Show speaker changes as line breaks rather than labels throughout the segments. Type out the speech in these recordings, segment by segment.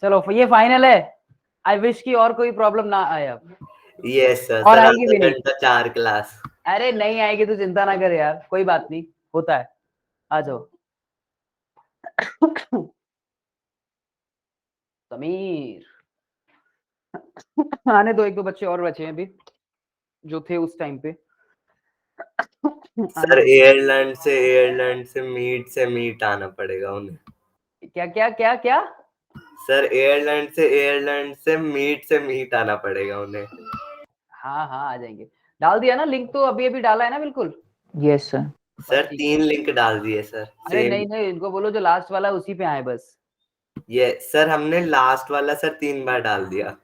चलो ये फाइनल है। आई विश की और कोई प्रॉब्लम ना आए अब।
Yes sir.
और
सर
आएगी भी
आधा
नहीं।
घंटा 4 क्लास।
अरे नहीं आएगी तो चिंता ना कर यार, कोई बात नहीं, होता है। आ जाओ। समीर आने दो, एक दो बच्चे और बचे हैं अभी जो थे उस टाइम पे। आने
सर
दो।
एयरलैंड से मीट आना पड़ेगा उन्हें।
क्या क्या क्या क्या?
सर एयरलैंड से मीट आना पड़ेगा उन्हें।
हाँ हाँ आ जाएंगे। डाल दिया ना लिंक, तो अभी अभी डाला है ना बिल्कुल।
Yes sir.
बस
सर
ठीक है।
3 लिंक डाल दिए सर
अरे
सेम।
नहीं नहीं, इनको बोलो जो लास्ट वाला है उसी पे आए बस।
ये सर हमने लास्ट वाला सर 3 बार डाल दिया।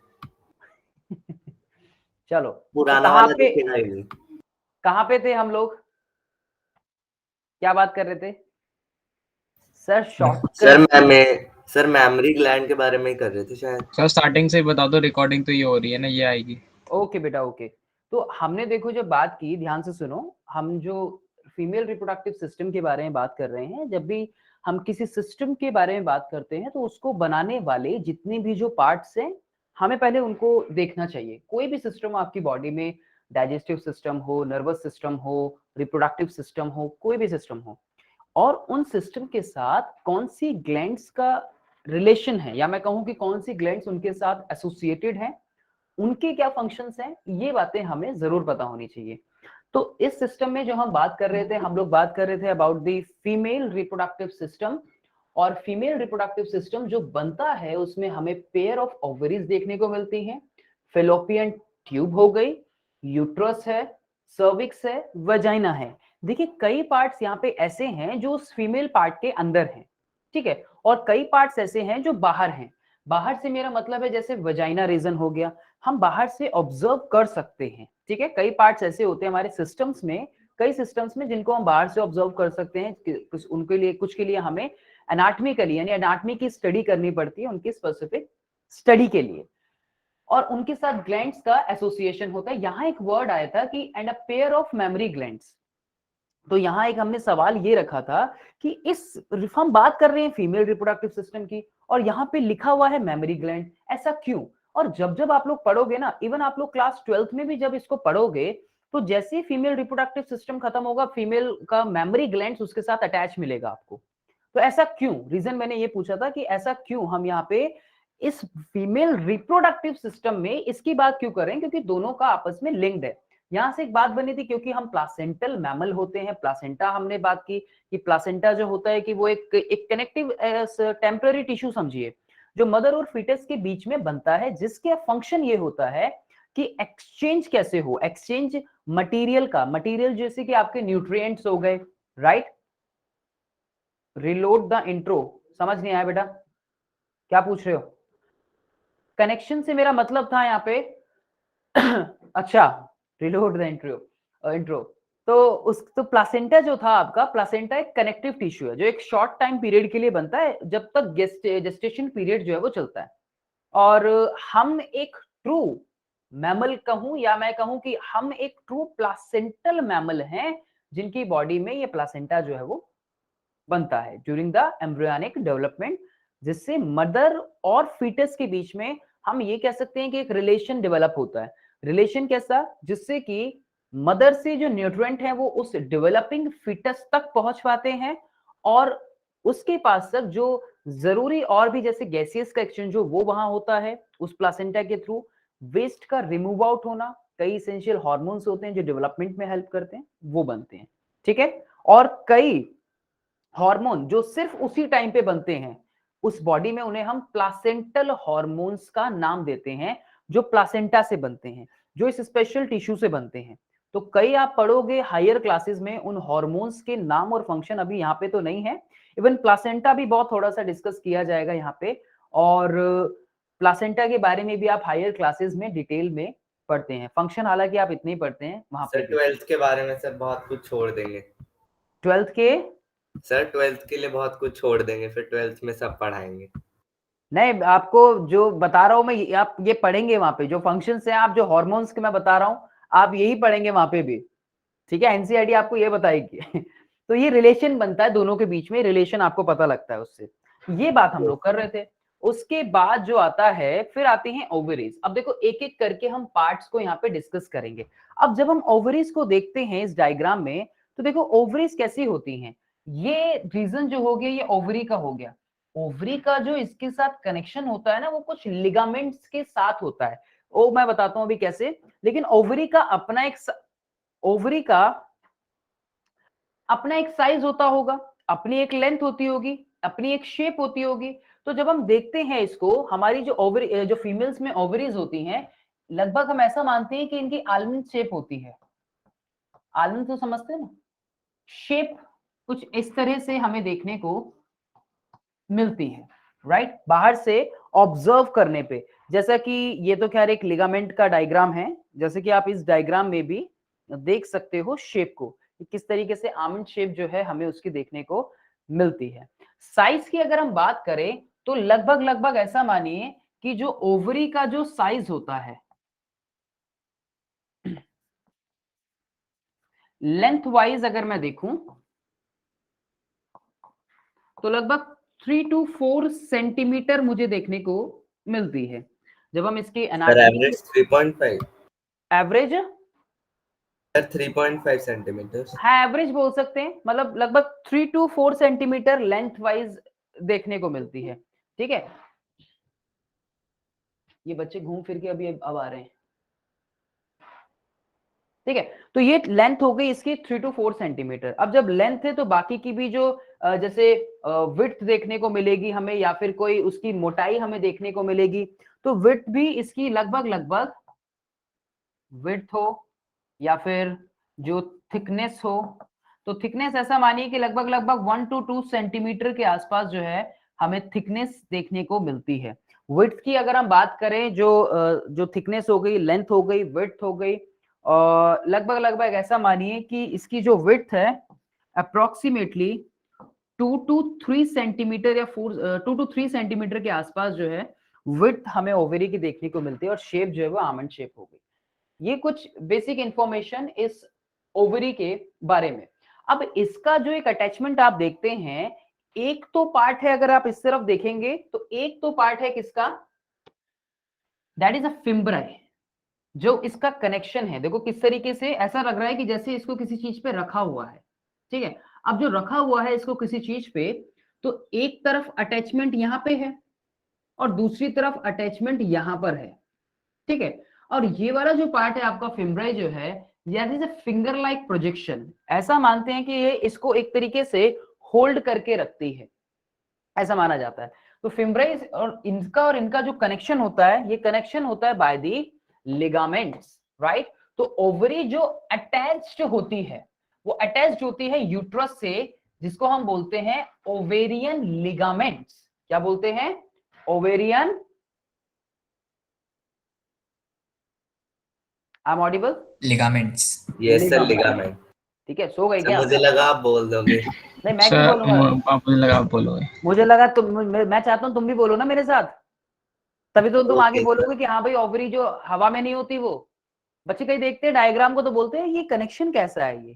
चलो। तो
पुराना वाला दिखेगा ही नहीं।
कहाँ पे थे हम लोग? क्या बात कर रहे थे sir?
Sir
shortcut.
Sir memory gland के बारे में ही कर रहे थे शायद।
सर स्टार्टिंग से ही बता दो, रिकॉर्डिंग तो ये हो रही है ना, ये आएगी।
ओके बेटा ओके। तो हमने देखो जब बात की, ध्यान से सुनो, हम जो फीमेल रिप्रोडक्टिव सिस्टम के बारे में बात कर रहे हैं, जब भी हम किसी सिस्टम के बारे में बात करते हैं तो उसको बनाने वाले जितने भी जो पार्ट्स हैं, हमें पहले उनको देखना चाहिए। कोई भी सिस्टम आपकी बॉडी में, डाइजेस्टिव सिस्टम हो, नर्वस सिस्टम हो, रिप्रोडक्टिव सिस्टम हो, कोई भी सिस्टम हो, और उन सिस्टम के साथ कौन सी ग्लैंड्स का रिलेशन है, या मैं कहूं कि कौन सी ग्लैंड्स उनके साथ एसोसिएटेड हैं, उनके क्या फंक्शंस हैं, ये बातें हमें जरूर पता होनी चाहिए। तो इस सिस्टम में जो हम बात कर रहे थे, हम लोग बात कर रहे थे about the female reproductive system. और फीमेल रिप्रोडक्टिव सिस्टम जो बनता है उसमें हमें पेयर ऑफ ओवरीज देखने को मिलती हैं, फेलोपियन ट्यूब हो गई, यूट्रस है, सर्विक्स है, वजाइना है। देखिए कई पार्ट्स यहाँ पे ऐसे हैं जो उस फीमेल पार्ट के अंदर हैं, ठीक है, और कई पार्ट्स ऐसे हैं जो बाहर हैं। बाहर से मेरा मतलब है जैसे वजाइना रीजन हो गया, हम बाहर से ऑब्जर्व कर सकते हैं, ठीक है। कई पार्ट्स ऐसे होते हैं हमारे सिस्टम्स में, कई सिस्टम्स में जिनको हम बाहर से ऑब्जर्व कर सकते हैं, उनके लिए, कुछ के लिए हमें एनाटॉमिकली यानी एनाटॉमी की स्टडी करनी पड़ती है, उनकी स्पेसिफिक स्टडी के लिए, और उनके साथ ग्लैंड्स का एसोसिएशन होता है। यहाँ एक वर्ड आया था कि and a pair of mammary glands. तो यहाँ एक हमने सवाल ये रखा था कि इस, हम बात कर रहे हैं फीमेल रिप्रोडक्टिव सिस्टम की, और यहाँ पे लिखा हुआ है मेमोरी ग्लैंड, ऐसा क्यों? और जब जब आप लोग पढ़ोगे ना, इवन आप लोग क्लास 12th में भी जब इसको पढ़ोगे, तो जैसे ही फीमेल रिप्रोडक्टिव सिस्टम खत्म होगा, फीमेल का मेमोरी ग्लैंड्स उसके साथ अटैच मिलेगा आपको। तो ऐसा क्यों? रीजन मैंने ये पूछा था कि ऐसा क्यों हम यहाँ पे इस फीमेल रिप्रोडक्टिव सिस्टम में इसकी बात क्यों करें, क्योंकि दोनों का आपस में लिंक्ड है। यहां से एक बात बनी थी, क्योंकि हम प्लासेंटल मैमल होते हैं। प्लासेंटा हमने बात की कि प्लासेंटा जो होता है कि वो एक कनेक्टिव टेम्पररी टिश्यू समझिए, जो मदर और फीटस के बीच में बनता है, जिसके फंक्शन ये होता है कि एक्सचेंज कैसे हो, एक्सचेंज मटेरियल का, मटेरियल जैसे कि आपके न्यूट्रिएंट्स हो गए, राइट। रिलोड द इंट्रो, समझ नहीं आया बेटा? क्या पूछ रहे हो? कनेक्शन से मेरा मतलब था यहाँ पे अच्छा, रिलोड द इंट्रो। तो उस, तो प्लासेंटा जो था आपका, प्लासेंटा एक कनेक्टिव टिश्यू है जो एक शॉर्ट टाइम पीरियड के लिए बनता है, जब तक जेस्टेशन पीरियड जो है वो चलता है। और हम एक ट्रू मैमल कहूं, या मैं कहूं कि हम एक ट्रू प्लासेंटल मैमल हैं, जिनकी बॉडी में ये प्लासेंटा जो है वो बनता है ड्यूरिंग द एम्ब्रियोनिक डेवलपमेंट, जिससे मदर और फीटस के बीच में हम ये कह सकते हैं कि एक रिलेशन डेवलप होता है। रिलेशन कैसा? जिससे कि मदर से जो न्यूट्रिएंट है वो उस डेवलपिंग फीटस तक पहुंच पाते हैं, और उसके पास तक जो जरूरी और भी जैसे गैसियस का एक्सचेंज हो वो वहां होता है उस प्लासेंटा के थ्रू। वेस्ट का रिमूव आउट होना, कई एसेंशियल हार्मोन्स होते हैं जो डेवलपमेंट में हेल्प करते हैं, वो बनते हैं, ठीक है। और कई हार्मोन जो सिर्फ उसी टाइम पे बनते हैं उस बॉडी में, उन्हें हम प्लासेंटल हार्मोन्स का नाम देते हैं, जो प्लासेंटा से बनते हैं, जो इस स्पेशल टिश्यू से बनते हैं। तो कई आप पढ़ोगे हायर क्लासेस में, उन हार्मोन्स के नाम और फंक्शन अभी यहाँ पे तो नहीं है। इवन प्लासेंटा भी बहुत थोड़ा सा डिस्कस किया जाएगा यहाँ पे, और प्लासेंटा के बारे में भी आप हायर क्लासेस में डिटेल में पढ़ते हैं। फंक्शन हालांकि आप इतने ही पढ़ते हैं वहां पे
सर
भी।
12th के बारे में सर बहुत कुछ छोड़ देंगे।
12th के?
सर 12th के लिए बहुत कुछ छोड़ देंगे, फिर 12th में सब पढ़ाएंगे।
नहीं, आपको जो बता रहा हूं मैं, आप ये पढ़ेंगे वहां पे जो फंक्शंस हैं, आप जो हार्मोन्स के मैं बता रहा हूं, आप यही पढ़ेंगे वहां पे भी, ठीक है। एनसीईआरटी आपको ये बताएगी तो ये रिलेशन बनता है दोनों के बीच में, रिलेशन आपको पता लगता है उससे। ये बात हम लोग कर रहे थे। उसके बाद जो आता है फिर आते हैं ओवरीज। अब देखो एक एक करके हम पार्ट्स को यहाँ पे डिस्कस करेंगे। अब जब हम ओवरीज को देखते हैं इस डायग्राम में, तो देखो ओवरीज कैसी होती हैं। ये रीजन जो हो गया ये ओवरी का हो गया। ओवरी का जो इसके साथ कनेक्शन होता है ना, वो कुछ लिगामेंट्स के साथ होता है, वो मैं बताता हूं अभी कैसे। लेकिन ओवरी का अपना एक साइज होता होगा, अपनी एक लेंथ होती होगी, अपनी एक शेप होती होगी। तो जब हम देखते हैं इसको, हमारी जो फीमेल्स में ओवरीज होती हैं, लगभग हम ऐसा मानते हैं कि इनकी आलमंड शेप होती है। आलमंड तो समझते हैं ना, शेप कुछ इस तरह से हमें देखने को मिलती है, राइट। बाहर से ऑब्जर्व करने पे, जैसा कि ये तो खैर एक लिगामेंट का डायग्राम है, जैसे कि आप इस डायग्राम में भी देख सकते हो शेप को, किस तरीके से आलमंड शेप जो है हमें उसकी देखने को मिलती है। साइज की अगर हम बात करें तो लगभग लगभग ऐसा मानिए कि जो ओवरी का जो साइज होता है, लेंथ वाइज अगर मैं देखूं तो लगभग 3 to 4 सेंटीमीटर मुझे देखने को मिलती है। जब हम इसकी
एवरेज 3.5,
एवरेज
3.5 सेंटीमीटर,
हाँ एवरेज बोल सकते हैं, मतलब लगभग 3 to 4 सेंटीमीटर लेंथ वाइज देखने को मिलती है। ठीक है, ये बच्चे घूम फिर के अभी अब आ रहे हैं। ठीक है, तो ये लेंथ हो गई इसकी 3 to 4 सेंटीमीटर। अब जब लेंथ है तो बाकी की भी जो जैसे विड्थ देखने को मिलेगी हमें, या फिर कोई उसकी मोटाई हमें देखने को मिलेगी। तो विड्थ भी इसकी लगभग लगभग, विड्थ हो या फिर जो थिकनेस हो, तो थिकनेस ऐसा मानिए कि लगभग लगभग 1 to 2 सेंटीमीटर के आसपास जो है हमें थिकनेस देखने को मिलती है। विड्थ की अगर हम बात करें, जो थिकनेस हो गई, लेंथ हो गई, विड्थ हो गई, और लगभग लगभग ऐसा मानिए कि इसकी जो विड्थ है अप्रोक्सीमेटली 2 to 3 सेंटीमीटर या 2 to 3 सेंटीमीटर के आसपास जो है विड्थ हमें ओवरी की देखने को मिलती है, और शेप जो है वो आलमंड शेप हो गई। ये कुछ बेसिक इंफॉर्मेशन इस ओवरी के बारे में। अब इसका जो एक अटैचमेंट आप देखते हैं, एक तो पार्ट है, अगर आप इस तरफ देखेंगे तो एक तो पार्ट है किसका, दैट इज अ फिम्ब्राई, जो इसका कनेक्शन है। देखो किस तरीके से ऐसा लग रहा है कि जैसे इसको किसी चीज पे रखा हुआ है। ठीक है, अब जो रखा हुआ है इसको किसी चीज पे, तो एक तरफ अटैचमेंट यहां पे है और दूसरी तरफ अटैचमेंट यहां पर है। ठीक है, और ये वाला जो पार्ट है आपका फिम्ब्राई जो है, that is a finger like projection. ऐसा मानते हैं कि ये इसको एक तरीके से होल्ड करके रखती है, ऐसा माना जाता है। तो फिम्ब्राई और इनका जो कनेक्शन होता है, ये कनेक्शन होता है बाय दी लिगामेंट्स, राइट। तो ओवरी जो अटैच्ड होती है, वो अटैच्ड होती है यूट्रस से, जिसको हम बोलते हैं ओवेरियन लिगामेंट्स। क्या बोलते हैं? Ovarian, I am audible?
Ligaments.
Yes sir, ligament.
ठीक है, सो गए क्या?
मुझे लगा आप बोल दोगे।
नहीं, मैं क्यों बोलूंगा?
मुझे लगा आप बोलोगे।
मुझे लगा तुम, मैं चाहता हूं तुम भी बोलो ना मेरे साथ, तभी तो तुम आगे
Okay,
बोलोगे कि हाँ भाई ओवरी जो हवा में नहीं होती वो। बच्चे कहीं देखते हैं डायग्राम को तो बोलते हैं ये कनेक्शन कैसा है,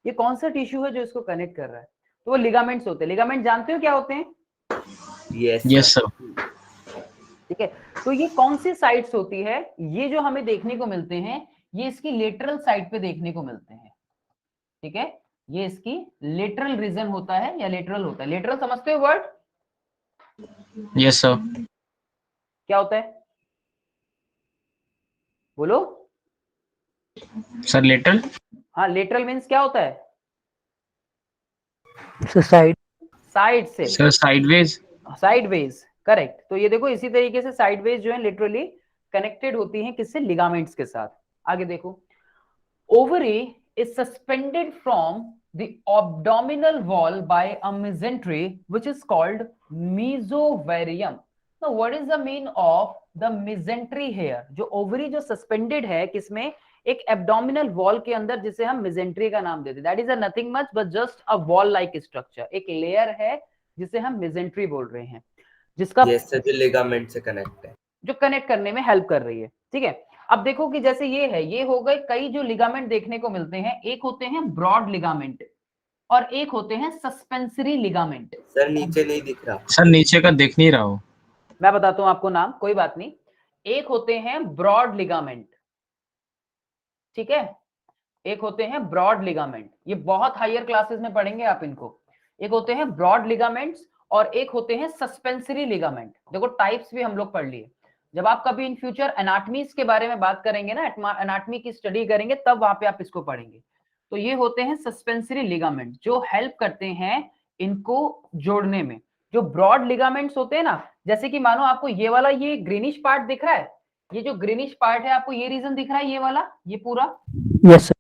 ये कौन सा टिश्यू है जो इसको कनेक्ट कर रहा है। तो वो लिगामेंट्स होते हैं। लिगामेंट जानते हो क्या होते हैं?
Yes sir.
ठीक है, तो ये कौन सी साइड्स होती है, ये जो हमें देखने को मिलते हैं, ये इसकी लेटरल साइड पे देखने को मिलते हैं। ठीक है, ये इसकी लेटरल रीजन होता है या लेटरल होता है। लेटरल समझते हो वर्ड?
Yes sir.
क्या होता है बोलो
सर लेटरल?
हाँ, लेटरल मीन्स क्या होता है?
साइड
साइड से,
सर साइडवेज।
Sideways, correct. तो ये देखो इसी तरीके से साइडवेज जो है लिटरली कनेक्टेड होती हैं किससे? लिगामेंट्स के साथ। आगे देखो, ovary is suspended from the abdominal wall by a mesentery which is called mesotherium. Now what is the mean of the mesentery here? जो ओवरी जो सस्पेंडेड है किसमें? एक एब्डोमिनल वॉल के अंदर, जिसे हम मेजेंट्री का नाम देते हैं। That is a nothing much but just a wall like structure, एक लेयर है जिसे हम मेजेंट्री बोल रहे हैं, जिसका
यस सर, जो लिगामेंट से कनेक्ट है,
जो कनेक्ट करने में हेल्प कर रही है। ठीक है, अब देखो कि जैसे ये है, ये हो गए कई जो लिगामेंट देखने को मिलते हैं। एक होते हैं ब्रॉड लिगामेंट और एक होते हैं सस्पेंसरी लिगामेंट।
सर नीचे नहीं दिख रहा।
सर नीचे का दिख नहीं रहा हो।
मैं बताता हूं आपको नाम, कोई बात नहीं। एक होते हैं ब्रॉड लिगामेंट, ठीक है, एक होते हैं ब्रॉड लिगामेंट, ये बहुत हायर क्लासेस में पढ़ेंगे आप इनको। एक होते हैं ब्रॉड लिगामेंट्स और एक होते हैं सस्पेंसरी लिगामेंट। देखो टाइप्स भी हम लोग पढ़ लिए, जब आप कभी इन फ्यूचर एनाटमीज के बारे में बात करेंगे ना, एनाटमी की स्टडी करेंगे, तब वहां पे आप इसको पढ़ेंगे। तो ये होते हैं सस्पेंसरी लिगामेंट जो हेल्प करते हैं इनको जोड़ने में। जो ब्रॉड लिगामेंट्स होते हैं ना, जैसे कि मानो आपको ये वाला ये ग्रीनिश पार्ट दिख रहा है, ये जो ग्रीनिश पार्ट है आपको ये रीजन दिख रहा है, ये वाला ये पूरा,
यस सर।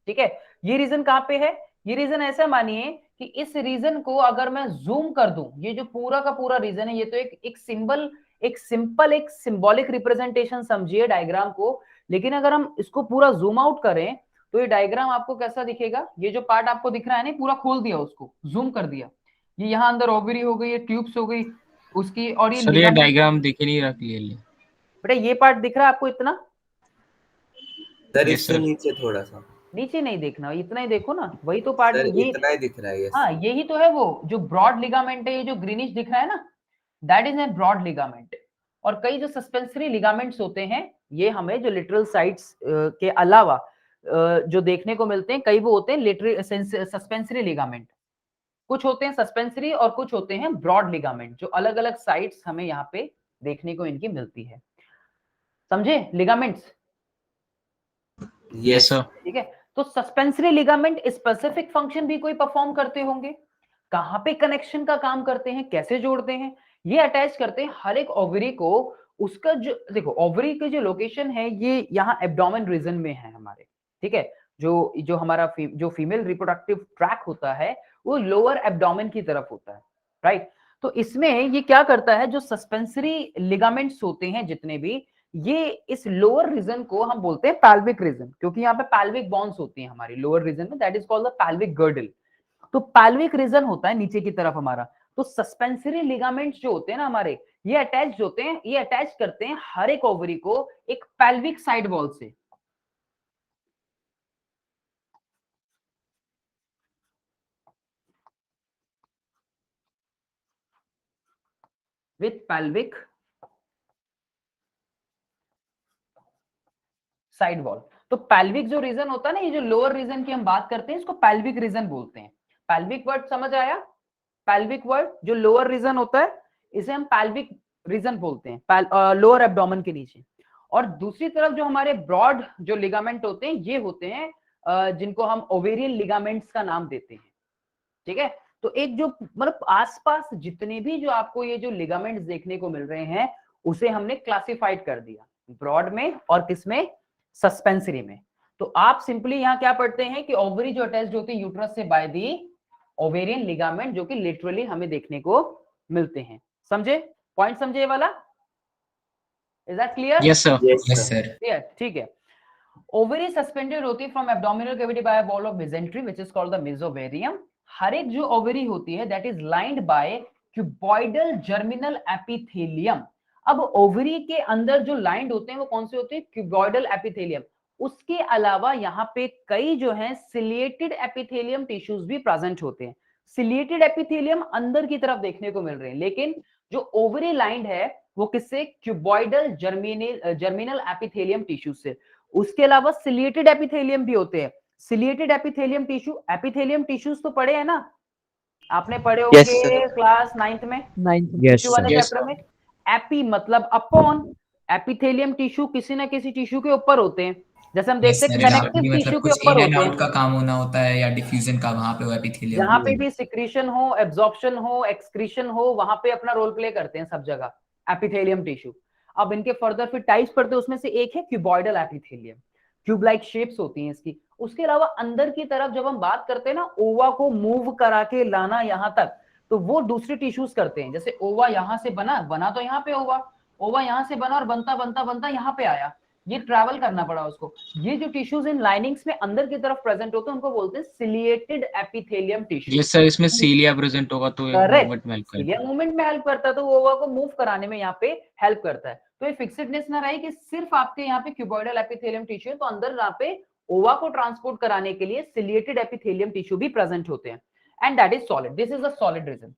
ठीक है। ये रीजन कहां पे है, ये रीजन ऐसा मानिए कि इस रीजन को अगर मैं जूम कर दूं, ये जो पूरा का पूरा रीजन है, ये तो एक सिंबल, एक सिंपल एक सिंबॉलिक रिप्रेजेंटेशन समझिए डायग्राम को। लेकिन अगर हम इसको पूरा जूम आउट करें तो ये डायग्राम आपको कैसा दिखेगा, ये जो पार्ट आपको दिख रहा है ना, पूरा खोल दिया, उसको जूम कर दिया, ये यहाँ अंदर ओवरी हो गई, ये ट्यूब्स हो गई उसकी, और ये
सर ये डायग्राम दिख ही नहीं रहा क्लियरली।
बेटा ये पार्ट दिख रहा है आपको इतना,
सर
Yes,
इससे
sir.
नीचे थोड़ा सा।
नीचे नहीं देखना, इतना ही देखो ना, वही तो पार्ट
सर
ये,
इतना ही दिख रहा है।
हाँ यही तो है वो जो ब्रॉड लिगामेंट है, ये जो ग्रीनिश दिख रहा है ना, that is a broad ligament. और कई जो सस्पेंसरी लिगामेंट्स होते हैं, ये हमें जो लिटरल साइट्स के अलावा जो देखने को मिलते हैं, कई वो होते हैं लिटरल सस्पेंसरी लिगामेंट, कुछ होते हैं सस्पेंसरी और कुछ होते हैं ब्रॉड लिगामेंट, जो अलग अलग साइट्स हमें यहाँ पे देखने को इनकी मिलती है। समझे लिगामेंट्स?
Yes sir.
ठीक है, तो सस्पेंसरी लिगामेंट स्पेसिफिक फंक्शन भी कोई परफॉर्म करते होंगे, कहां पे कनेक्शन का काम करते हैं, कैसे जोड़ते हैं, ये अटैच करते हैं हर एक ओवरी को। उसका जो देखो ओवरी की जो लोकेशन है ये यहाँ एब्डोमेन रीजन में है हमारे, ठीक है। जो हमारा जो फीमेल रिप्रोडक्टिव ट्रैक होता है वो लोअर एब्डोमेन की तरफ होता है, राइट। तो इसमें ये क्या करता है, जो सस्पेंसरी लिगामेंट्स होते हैं जितने भी, ये इस लोअर रीजन को हम बोलते हैं पैल्विक रीजन, क्योंकि यहाँ पे पैल्विक बॉन्स होती हैं हमारी लोअर रीजन में, that is called the pelvic girdle. तो पैल्विक रीजन होता है नीचे की तरफ हमारा। तो सस्पेंसरी लिगामेंट्स जो होते हैं ना हमारे, ये अटैच होते हैं, ये अटैच करते हैं हर एक ओवरी को एक पैल्विक साइड वॉल से, विथ पैल्विक साइड वॉल। तो पैल्विक जो रीजन होता है ना, ये जो लोअर रीजन की हम बात करते हैं, इसको पैल्विक रीजन बोलते हैं। पैल्विक वर्ड समझ आया? पैल्विक वर्ड जो लोअर रीजन होता है इसे हम पैल्विक रीजन बोलते हैं, लोअर एब्डोमेन के नीचे। और दूसरी तरफ जो हमारे ब्रॉड जो लिगामेंट होते हैं, ये होते हैं जिनको हम ओवेरियन लिगामेंट्स का नाम देते हैं, ठीक है। तो एक जो मतलब आसपास जितने भी जो आपको ये जो लिगामेंट्स देखने को मिल रहे हैं, उसे हमने क्लासिफाइड कर दिया ब्रॉड में और किसमें, सस्पेंसरी में। तो आप सिंपली यहाँ क्या पढ़ते हैं कि ओवरी जो अटैच्ड होती है यूट्रस से बाय दी ओवेरियन लिगामेंट, जो कि लिटरली हमें देखने को मिलते हैं। समझे पॉइंट, समझे ये वाला? Is that clear?
Yes sir.
Yes sir.
ठीक है। ओवरी सस्पेंडेड होती है from abdominal cavity by a wall of mesentery which is called the mesovarium. हर एक जो ओवरी होती है that is lined by cuboidal germinal epithelium. अब ओवरी के अंदर जो लाइंड होते हैं वो कौन से होते हैं, क्यूबॉइडल एपिथेलियम। उसके अलावा यहाँ पे कई जो है सिलिएटेड एपिथेलियम टिश्यूज भी प्रेजेंट होते हैं। सिलिएटेड एपिथेलियम अंदर की तरफ देखने को मिल रहे हैं, लेकिन जो ओवरी लाइंड है वो किससे, क्यूबॉइडल जर्मिनल एपिथेलियम टिश्यू से। उसके अलावा सिलिएटेड एपिथेलियम भी होते हैं। Ciliated epithelium tissue, epithelium tissues तो पढ़े हैं ना आपने, पढ़े होंगे क्लास 9th में,
9th।
टिश्यू वाले
Yes,
चैप्टर में। एपी मतलब अपॉन, एपिथेलियम टिश्यू किसी ना किसी टिश्यू के ऊपर होते हैं, जैसे हम देखते हैं कनेक्टिव टिश्यू के ऊपर होते हैं,
का काम होना होता है या डिफ्यूजन का, वहां पे वो एपिथेलियम
जहां पे भी सिक्रीशन हो, एब्जॉर्प्शन हो, एक्सक्रीशन हो, वहां पे अपना रोल प्ले करते हैं सब जगह एपिथेलियम टिश्यू। अब इनके फर्दर फिर टाइप्स पढ़ते हैं, उसमें से एक है cuboidal epithelium, tube like shapes होती हैं इसकी। उसके अलावा अंदर की तरफ जब हम बात करते हैं ना, ओवा को मूव करा के लाना यहां तक, तो वो दूसरे टिश्यूज करते हैं। जैसे ओवा यहां से बना तो यहाँ पे ओवा यहां से बना और बनता बनता बनता यहाँ पे आया, ये ट्रैवल करना पड़ा उसको। ये जो टिश्यूज इन लाइनिंग्स में अंदर की तरफ प्रेजेंट होते हैं उनको बोलते हैं ciliated epithelium tissue.
Yes sir, इसमें सीलिया प्रेजेंट होगा तो मूवमेंट में हेल्प करेगा।
सीलिया मूवमेंट में हेल्प करता है, तो वो ओवा को मूव कराने में यहाँ पे हेल्प करता है। तो ये फिक्सेडनेस ना रहे कि सिर्फ आपके यहाँ पे क्यूबॉइडल एपिथेलियम टिश्यू है, तो अंदर यहाँ पे ओवा को ट्रांसपोर्ट कराने के लिए सिलिएटेड एपिथेलियम टिश्यू भी प्रेजेंट होते हैं, and that is solid. This is a solid region.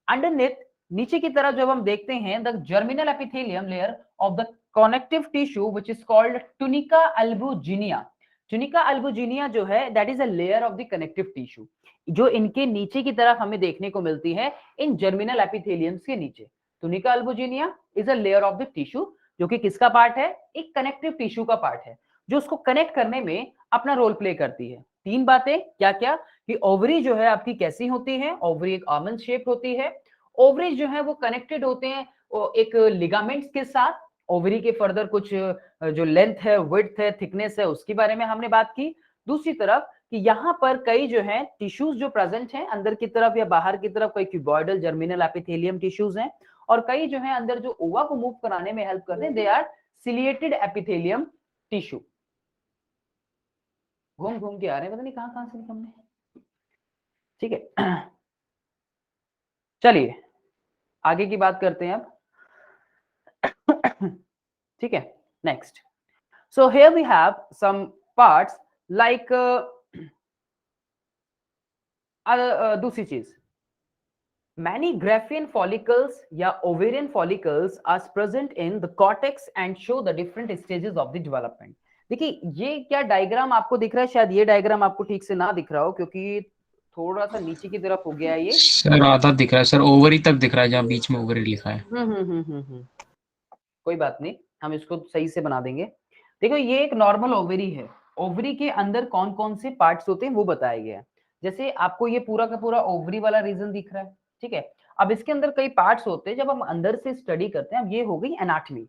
Underneath नीचे की तरफ जब हम देखते हैं, the germinal epithelium layer of the connective tissue which is called tunica albuginea. Tunica albuginea जो है that is a layer of the connective tissue, जो इनके नीचे की तरफ हमें देखने को मिलती है इन जर्मिनल एपिथेलियम्स के नीचे। Tunica albuginea is a layer of the tissue जो कि किसका पार्ट है, एक कनेक्टिव टिश्यू का पार्ट है, जो उसको कनेक्ट करने में अपना रोल प्ले करती है। तीन बातें क्या क्या, कि ओवरी जो है आपकी कैसी होती है, ओवरी एक आलमंड शेप होती है, ओवरी जो है वो कनेक्टेड होते हैं एक लिगामेंट्स के साथ, ओवरी के फर्दर कुछ जो लेंथ है, विड्थ है, थिकनेस है, उसके बारे में हमने बात की। दूसरी तरफ कि यहाँ पर कई जो है टिश्यूज जो प्रेजेंट हैं अंदर की तरफ या बाहर की तरफ, कई क्यूबॉइडल जर्मिनल एपिथेलियम टिश्यूज हैं, और कई जो है अंदर जो ओवा को मूव कराने में हेल्प करते हैं, they are ciliated epithelium tissue. घूम घूम के आ रहे हैं, पता नहीं कहां से हमने, ठीक है। चलिए आगे की बात करते हैं अब, ठीक है। Next, so here we have some parts like दूसरी चीज, मैनी ग्राफियन फॉलिकल्स या ovarian follicles are present in the cortex and show the different stages of the development. देखिए ये क्या डायग्राम आपको दिख रहा है, शायद ये डायग्राम आपको ठीक से ना दिख रहा हो क्योंकि थोड़ा सा नीचे की तरफ हो गया है ये।
सर आधा दिख रहा है सर, ओवरी तक दिख रहा है जहाँ बीच में ओवरी लिखा है।
कोई बात नहीं, हम इसको सही से बना देंगे। देखो ये एक नॉर्मल ओवरी है, ओवरी के अंदर कौन कौन से पार्ट्स होते हैं वो बताया गया है। जैसे आपको ये पूरा का पूरा ओवरी वाला रीजन दिख रहा है, ठीक है। अब इसके अंदर कई पार्ट्स होते हैं, जब हम अंदर से स्टडी करते हैं, अब ये हो गई एनाटमी,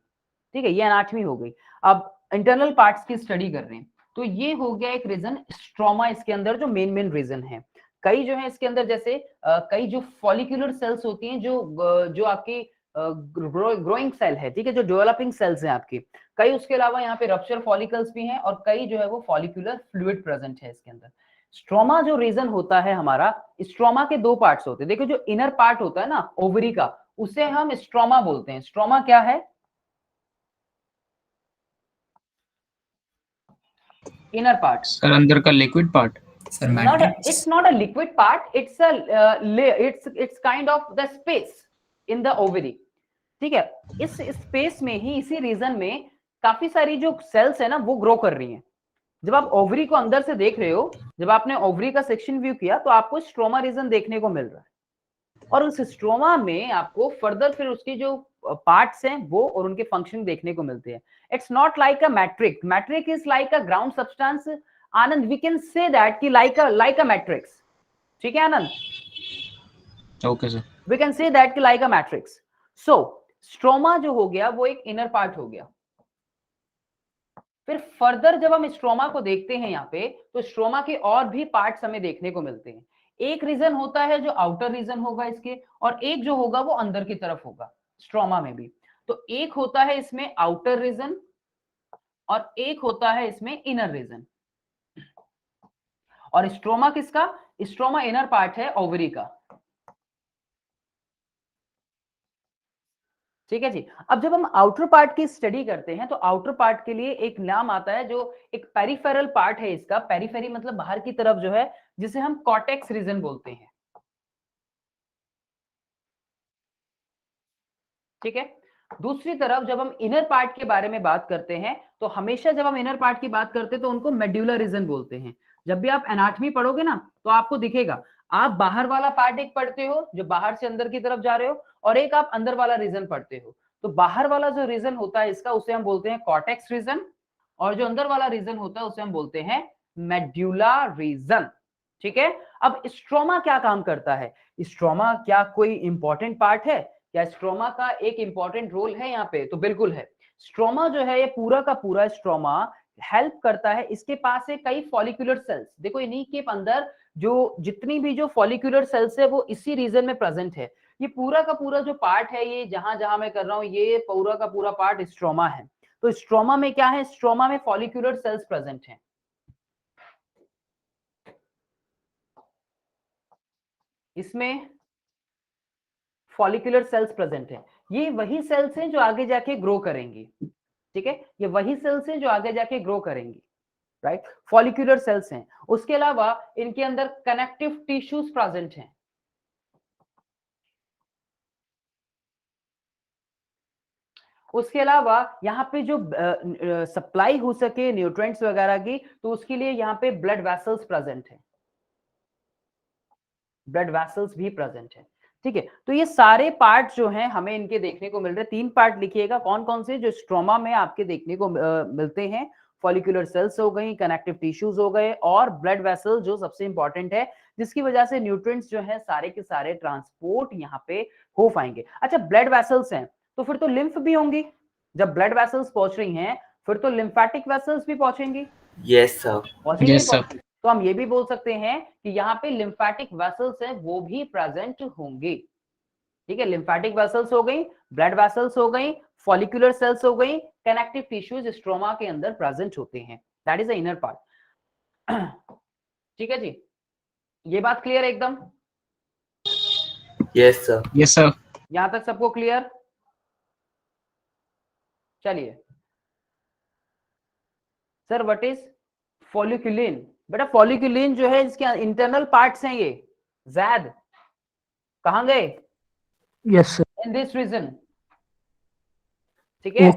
ठीक है, ये एनाटमी हो गई। अब इंटरनल पार्ट्स की स्टडी कर रहे हैं, तो ये हो गया एक रीजन स्ट्रोमा, इसके अंदर जो मेन रीजन है। कई जो है इसके अंदर जैसे कई जो फॉलिक्यूलर सेल्स होती हैं, जो आपकी ग्रोइंग सेल है, ठीक है, जो डेवलपिंग सेल्स हैं आपकी, कई उसके अलावा यहाँ पे रप्चर फॉलिकल्स भी हैं, और कई जो है वो फॉलिक्यूलर फ्लूइड प्रेजेंट है इसके अंदर। स्ट्रोमा जो रीजन होता है हमारा, स्ट्रोमा के दो पार्ट्स होते हैं। देखो जो इनर पार्ट होता है ना ओवरी का, उसे हम स्ट्रोमा बोलते हैं। स्ट्रोमा क्या है, इनर पार्ट।
सर अंदर का liquid part.
Sir matrix.
It's not a liquid part, it's a it's kind of the space in the ovary, ठीक है। इस स्पेस में ही, इसी रीजन में काफी सारी जो सेल्स है ना वो ग्रो कर रही हैं। जब आप ओवरी को अंदर से देख रहे हो, जब आपने ओवरी का सेक्शन व्यू किया, तो आपको स्ट्रोमा रीजन देखने को मिल रहा है, और उस स्ट्रोमा में आपको फर्दर फिर उसकी जो पार्ट्स हैं वो और उनके फंक्शन देखने को मिलते हैं। It's not like a matrix, matrix is like a ground substance. Anand, we can say that कि लाइक अ मैट्रिक्स, ठीक है Anand?
Okay sir,
we can say that कि like a matrix. So stroma जो हो गया वो एक इनर पार्ट हो गया। फिर फर्दर जब हम स्ट्रोमा को देखते हैं यहाँ पे, तो स्ट्रोमा के और भी पार्ट्स हमें देखने को मिलते हैं। एक रीजन होता है जो आउटर रीजन होगा इसके, और एक जो होगा वो अंदर की तरफ होगा स्ट्रोमा में भी। तो एक होता है इसमें आउटर रीजन और एक होता है इसमें इनर रीजन। और स्ट्रोमा किसका, स्ट्रोमा इनर पार्ट है ओवरी का, ठीक है जी। अब जब हम आउटर पार्ट की स्टडी करते हैं, तो आउटर पार्ट के लिए एक नाम आता है, जो एक पेरिफेरल पार्ट है इसका। पेरिफेरी मतलब बाहर की तरफ जो है, जिसे हम कॉर्टेक्स रीजन बोलते हैं, ठीक है। दूसरी तरफ जब हम इनर पार्ट के बारे में बात करते हैं, तो हमेशा जब हम इनर पार्ट की बात करते हैं तो उनको मेड्यूलर रीजन बोलते हैं। जब भी आप एनाटॉमी पढ़ोगे ना, तो आपको दिखेगा, आप बाहर वाला पार्ट एक पढ़ते हो जो बाहर से अंदर की तरफ जा रहे हो, और एक आप अंदर वाला रीजन पढ़ते हो। तो बाहर वाला जो रीजन होता है इसका, उसे हम बोलते हैं कॉर्टेक्स रीजन, और जो अंदर वाला रीजन होता है उसे हम बोलते हैं मेड्यूला रीजन, ठीक है। अब स्ट्रोमा क्या काम करता है, स्ट्रोमा क्या कोई इंपॉर्टेंट पार्ट है, क्या स्ट्रोमा का एक इंपॉर्टेंट रोल है यहाँ पे? तो बिल्कुल है। स्ट्रोमा जो है, ये पूरा का पूरा स्ट्रोमा हेल्प करता है, इसके पास है कई फॉलिक्यूलर सेल्स। देखो इन्हीं के अंदर जो जितनी भी जो फॉलिक्यूलर सेल्स है वो इसी रीजन में प्रेजेंट है। ये पूरा का पूरा जो पार्ट है, ये जहां जहां मैं कर रहा हूं, ये पूरा का पूरा पार्ट स्ट्रोमा है। तो स्ट्रोमा में क्या है, स्ट्रोमा में फॉलिक्यूलर सेल्स प्रेजेंट हैं। इसमें फॉलिक्यूलर सेल्स प्रेजेंट हैं। ये वही सेल्स हैं जो आगे जाके ग्रो करेंगी, ठीक है, ये वही सेल्स हैं जो आगे जाके ग्रो करेंगी, राइट। फॉलिक्यूलर सेल्स हैं। उसके अलावा इनके अंदर कनेक्टिव टिश्यूज प्रेजेंट हैं। उसके अलावा यहाँ पे जो सप्लाई हो सके न्यूट्रिएंट्स वगैरह की, तो उसके लिए यहाँ पे ब्लड वेसल्स प्रेजेंट है, ब्लड वेसल्स भी प्रेजेंट है। ठीक है, तो ये सारे पार्ट जो हैं हमें इनके देखने को मिल रहे हैं। 3 पार्ट लिखिएगा कौन कौन से जो स्ट्रोमा में आपके देखने को मिलते हैं। फॉलिकुलर सेल्स हो गई, कनेक्टिव टिश्यूज हो गए, और ब्लड वेसल जो सबसे इंपॉर्टेंट है, जिसकी वजह से न्यूट्रिएंट्स जो है सारे के सारे ट्रांसपोर्ट यहाँ पे हो पाएंगे। अच्छा, ब्लड वेसल्स हैं तो फिर तो लिम्फ भी होंगी। जब ब्लड वेसल्स पहुंच रही हैं फिर तो लिम्फेटिक वेसल्स भी पहुंचेंगी।
Yes sir.
पहुंचेंगी
Yes, sir.
पहुंचेंगी। तो हम ये भी बोल सकते हैं कि यहाँ पे लिम्फेटिक वेसल्स हैं वो भी प्रेजेंट होंगे। ठीक है, लिम्फेटिक वेसल्स हो गई, ब्लड वेसल्स हो गई, फॉलिकुलर सेल्स हो गई, कनेक्टिव टिश्यूज स्ट्रोमा के अंदर प्रेजेंट होते हैं। That is the inner part. ठीक है जी, ये बात क्लियर है एकदम?
Yes sir.
Yes, sir.
यहां तक सबको क्लियर? चलिए सर, व्हाट इज फॉलिकुलिन? बेटा फॉलिकुलिन जो है इसके इंटरनल पार्ट्स हैं ये। जैद कहां गए?
Yes sir.
In this region. ठीक है।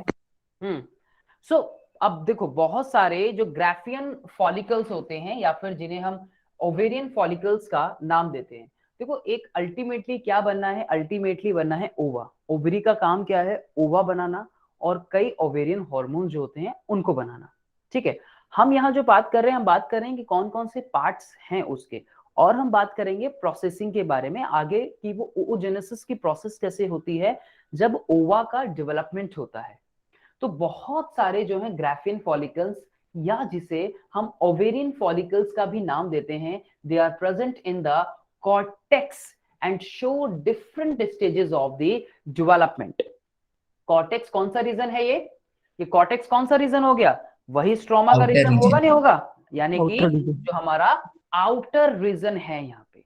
सो अब देखो, बहुत सारे जो ग्राफियन फॉलिकल्स होते हैं या फिर जिन्हें हम ओवेरियन फॉलिकल्स का नाम देते हैं। देखो, एक अल्टीमेटली क्या बनना है? अल्टीमेटली बनना है ओवा। ओवरी का काम क्या है? ओवा बनाना, और कई ओवेरियन हार्मोन जो होते हैं उनको बनाना। ठीक है, हम यहाँ जो बात कर रहे हैं, हम बात कर रहे हैं कि कौन कौन से पार्ट्स हैं उसके, और हम बात करेंगे प्रोसेसिंग के बारे में आगे कि वो oogenesis की प्रोसेस कैसे होती है जब ओवा का डेवलपमेंट होता है। तो बहुत सारे जो हैं ग्राफियन फॉलिकल्स, या जिसे हम ओवेरियन फॉलिकल्स का भी नाम देते हैं, they are present in the cortex and show different stages of the development. Cortex कौन सा रीजन है? ये कॉर्टेक्स कौन सा रीजन हो गया? वही स्ट्रोमा का रीजन होगा, नहीं होगा? यानी कि जो हमारा आउटर रीजन है यहाँ पे।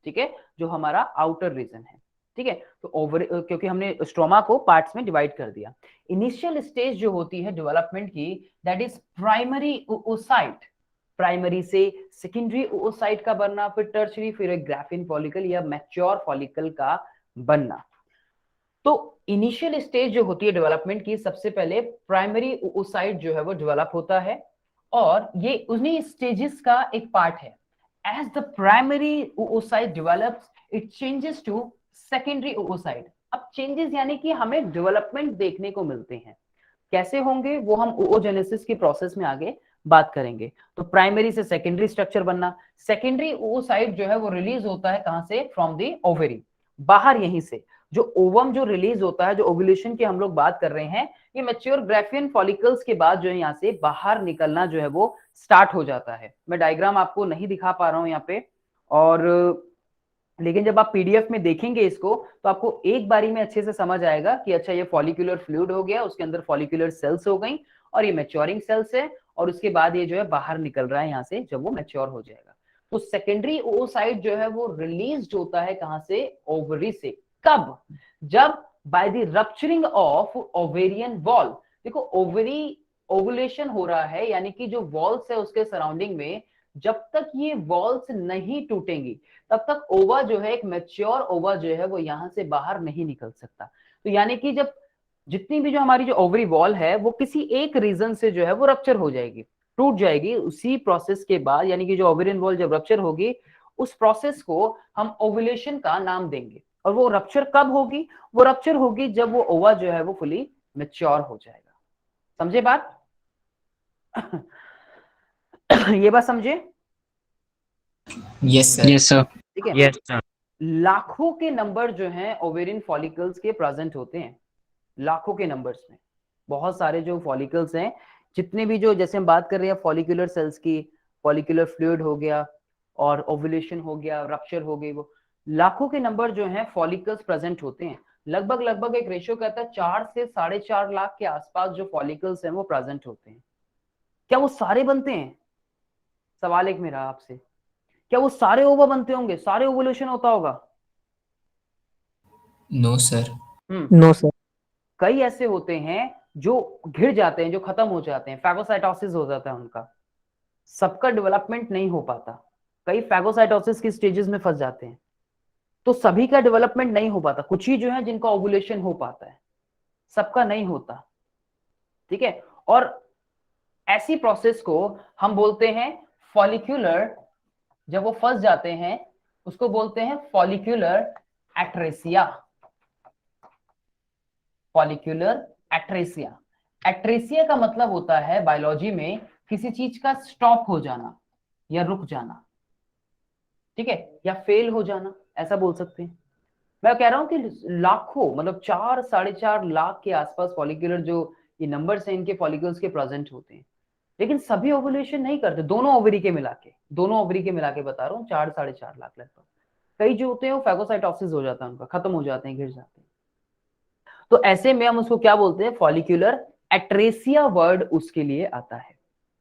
ठीक है, जो हमारा आउटर रीजन है। ठीक है, तो ओवर, क्योंकि हमने स्ट्रोमा को पार्ट्स में डिवाइड कर दिया। इनिशियल स्टेज जो होती है डेवलपमेंट की, that is primary oocyte। Primary से सेकेंडरी oocyte का बनना, फिर टर्शरी, फिर एक ग्राफिन फॉलिकल या मैच्योर फॉलिकल का बनना। तो इनिशियल स्टेज जो होती है डेवलपमेंट की, सबसे पहले प्राइमरी oocyte जो है वो डेवलप होता है, और ये उन्हीं स्टेजेस का एक पार्ट है। As the primary oocyte develops, it changes to secondary oocyte। अब चेंजेस यानी कि हमें डेवलपमेंट देखने को मिलते हैं। कैसे होंगे वो हम oogenesis की प्रोसेस में आगे बात करेंगे। तो प्राइमरी से सेकेंडरी स्ट्रक्चर बनना। सेकेंडरी oocyte जो है वो रिलीज होता है कहां से? फ्रॉम द ओवरी, बाहर। यहीं से जो ओवम जो रिलीज होता है, जो ओव्यूलेशन की हम लोग बात कर रहे हैं, ये मैच्योर ग्राफियन फॉलिकल्स के बाद जो है यहाँ से बाहर निकलना जो है वो स्टार्ट हो जाता है। मैं डायग्राम आपको नहीं दिखा पा रहा हूं यहाँ पे, और लेकिन जब आप पीडीएफ में देखेंगे इसको तो आपको एक बारी में अच्छे से समझ आएगा कि अच्छा ये फॉलिकुलर फ्लूइड हो गया, उसके अंदर फॉलिकुलर सेल्स हो गई, और ये मैच्योरिंग सेल्स है, और उसके बाद ये जो है बाहर निकल रहा है यहाँ से जब वो मैच्योर हो जाएगा। तो सेकेंडरी oocyte जो है वो रिलीज होता है कहां से? ओवरी से। कब? जब by the rupturing of ovarian wall. देखो, ओवरी ओवुलेशन हो रहा है, यानी कि जो वॉल्स है उसके सराउंडिंग में, जब तक ये वॉल्स नहीं टूटेंगी तब तक ओवा जो है, एक मैच्योर ओवा जो है वो यहां से बाहर नहीं निकल सकता। तो यानी कि जब जितनी भी जो हमारी जो ओवरी वॉल है वो किसी एक रीजन से जो है वो रप्चर हो जाएगी, टूट जाएगी, उसी प्रोसेस के बाद, यानी कि जो ओवेरियन वॉल जब रप्चर होगी, उस प्रोसेस को हम ओवुलेशन का नाम देंगे। और वो रप्चर कब होगी? वो रप्चर होगी जब वो ओवा जो है वो फुली मैच्योर हो जाएगा। समझे बात? ये बात समझे?
Yes sir.
Yes, sir.
ठीक है।
Yes sir.
लाखों के नंबर जो हैं ओवेरियन फॉलिकल्स के प्रेजेंट होते हैं, लाखों के नंबर्स में। बहुत सारे जो फॉलिकल्स हैं, जितने भी जो, जैसे हम बात कर रहे हैं फॉलिकुलर सेल्स की, फॉलिकुलर फ्लूइड हो गया, और ओवुलेशन हो गया, रप्चर हो गई, वो लाखों के नंबर जो हैं फॉलिकल्स प्रेजेंट होते हैं। लगभग एक रेशियो कहता है 4 से 4.5 लाख के आसपास जो फॉलिकल्स हैं वो प्रेजेंट होते हैं। क्या वो सारे बनते हैं? सवाल एक मेरा आपसे, क्या वो सारे ओवा बनते होंगे? सारे ओवुलेशन होता होगा?
No sir.
No sir.
कई ऐसे होते हैं जो घिर जाते हैं, जो खत्म हो जाते हैं, फैगोसाइटोसिस हो जाता है उनका, सबका डेवलपमेंट नहीं हो पाता। कई फैगोसाइटोसिस की स्टेजेस में फंस जाते हैं, तो सभी का डेवलपमेंट नहीं हो पाता। कुछ ही जो है जिनका ओवुलेशन हो पाता है। सबका नहीं होता, ठीक है। और ऐसी प्रोसेस को हम बोलते हैं फॉलिक्यूलर, जब वो फंस जाते हैं उसको बोलते हैं follicular atresia. Follicular atresia, atresia का मतलब होता है बायोलॉजी में किसी चीज का स्टॉप हो जाना या रुक जाना, ठीक है, या फेल हो जाना, ऐसा बोल सकते हैं। मैं कह रहा हूं कि लाखों, मतलब 4-4.5 लाख के आसपास फॉलिक्यूलर जो ये नंबर्स हैं इनके फॉलिक्यूल्स के प्रेजेंट होते हैं, लेकिन सभी ओवुलेशन नहीं करते, दोनों ओवरी के मिला के बता रहा हूँ 4-4.5 लाख लगभग। कई जो होते हैं वो फैगोसाइटोसिस हो जाता है, उनका खत्म हो जाते हैं, गिर जाते हैं। तो ऐसे में हम उसको क्या बोलते हैं, फॉलिक्यूलर एट्रेसिया वर्ड उसके लिए आता है,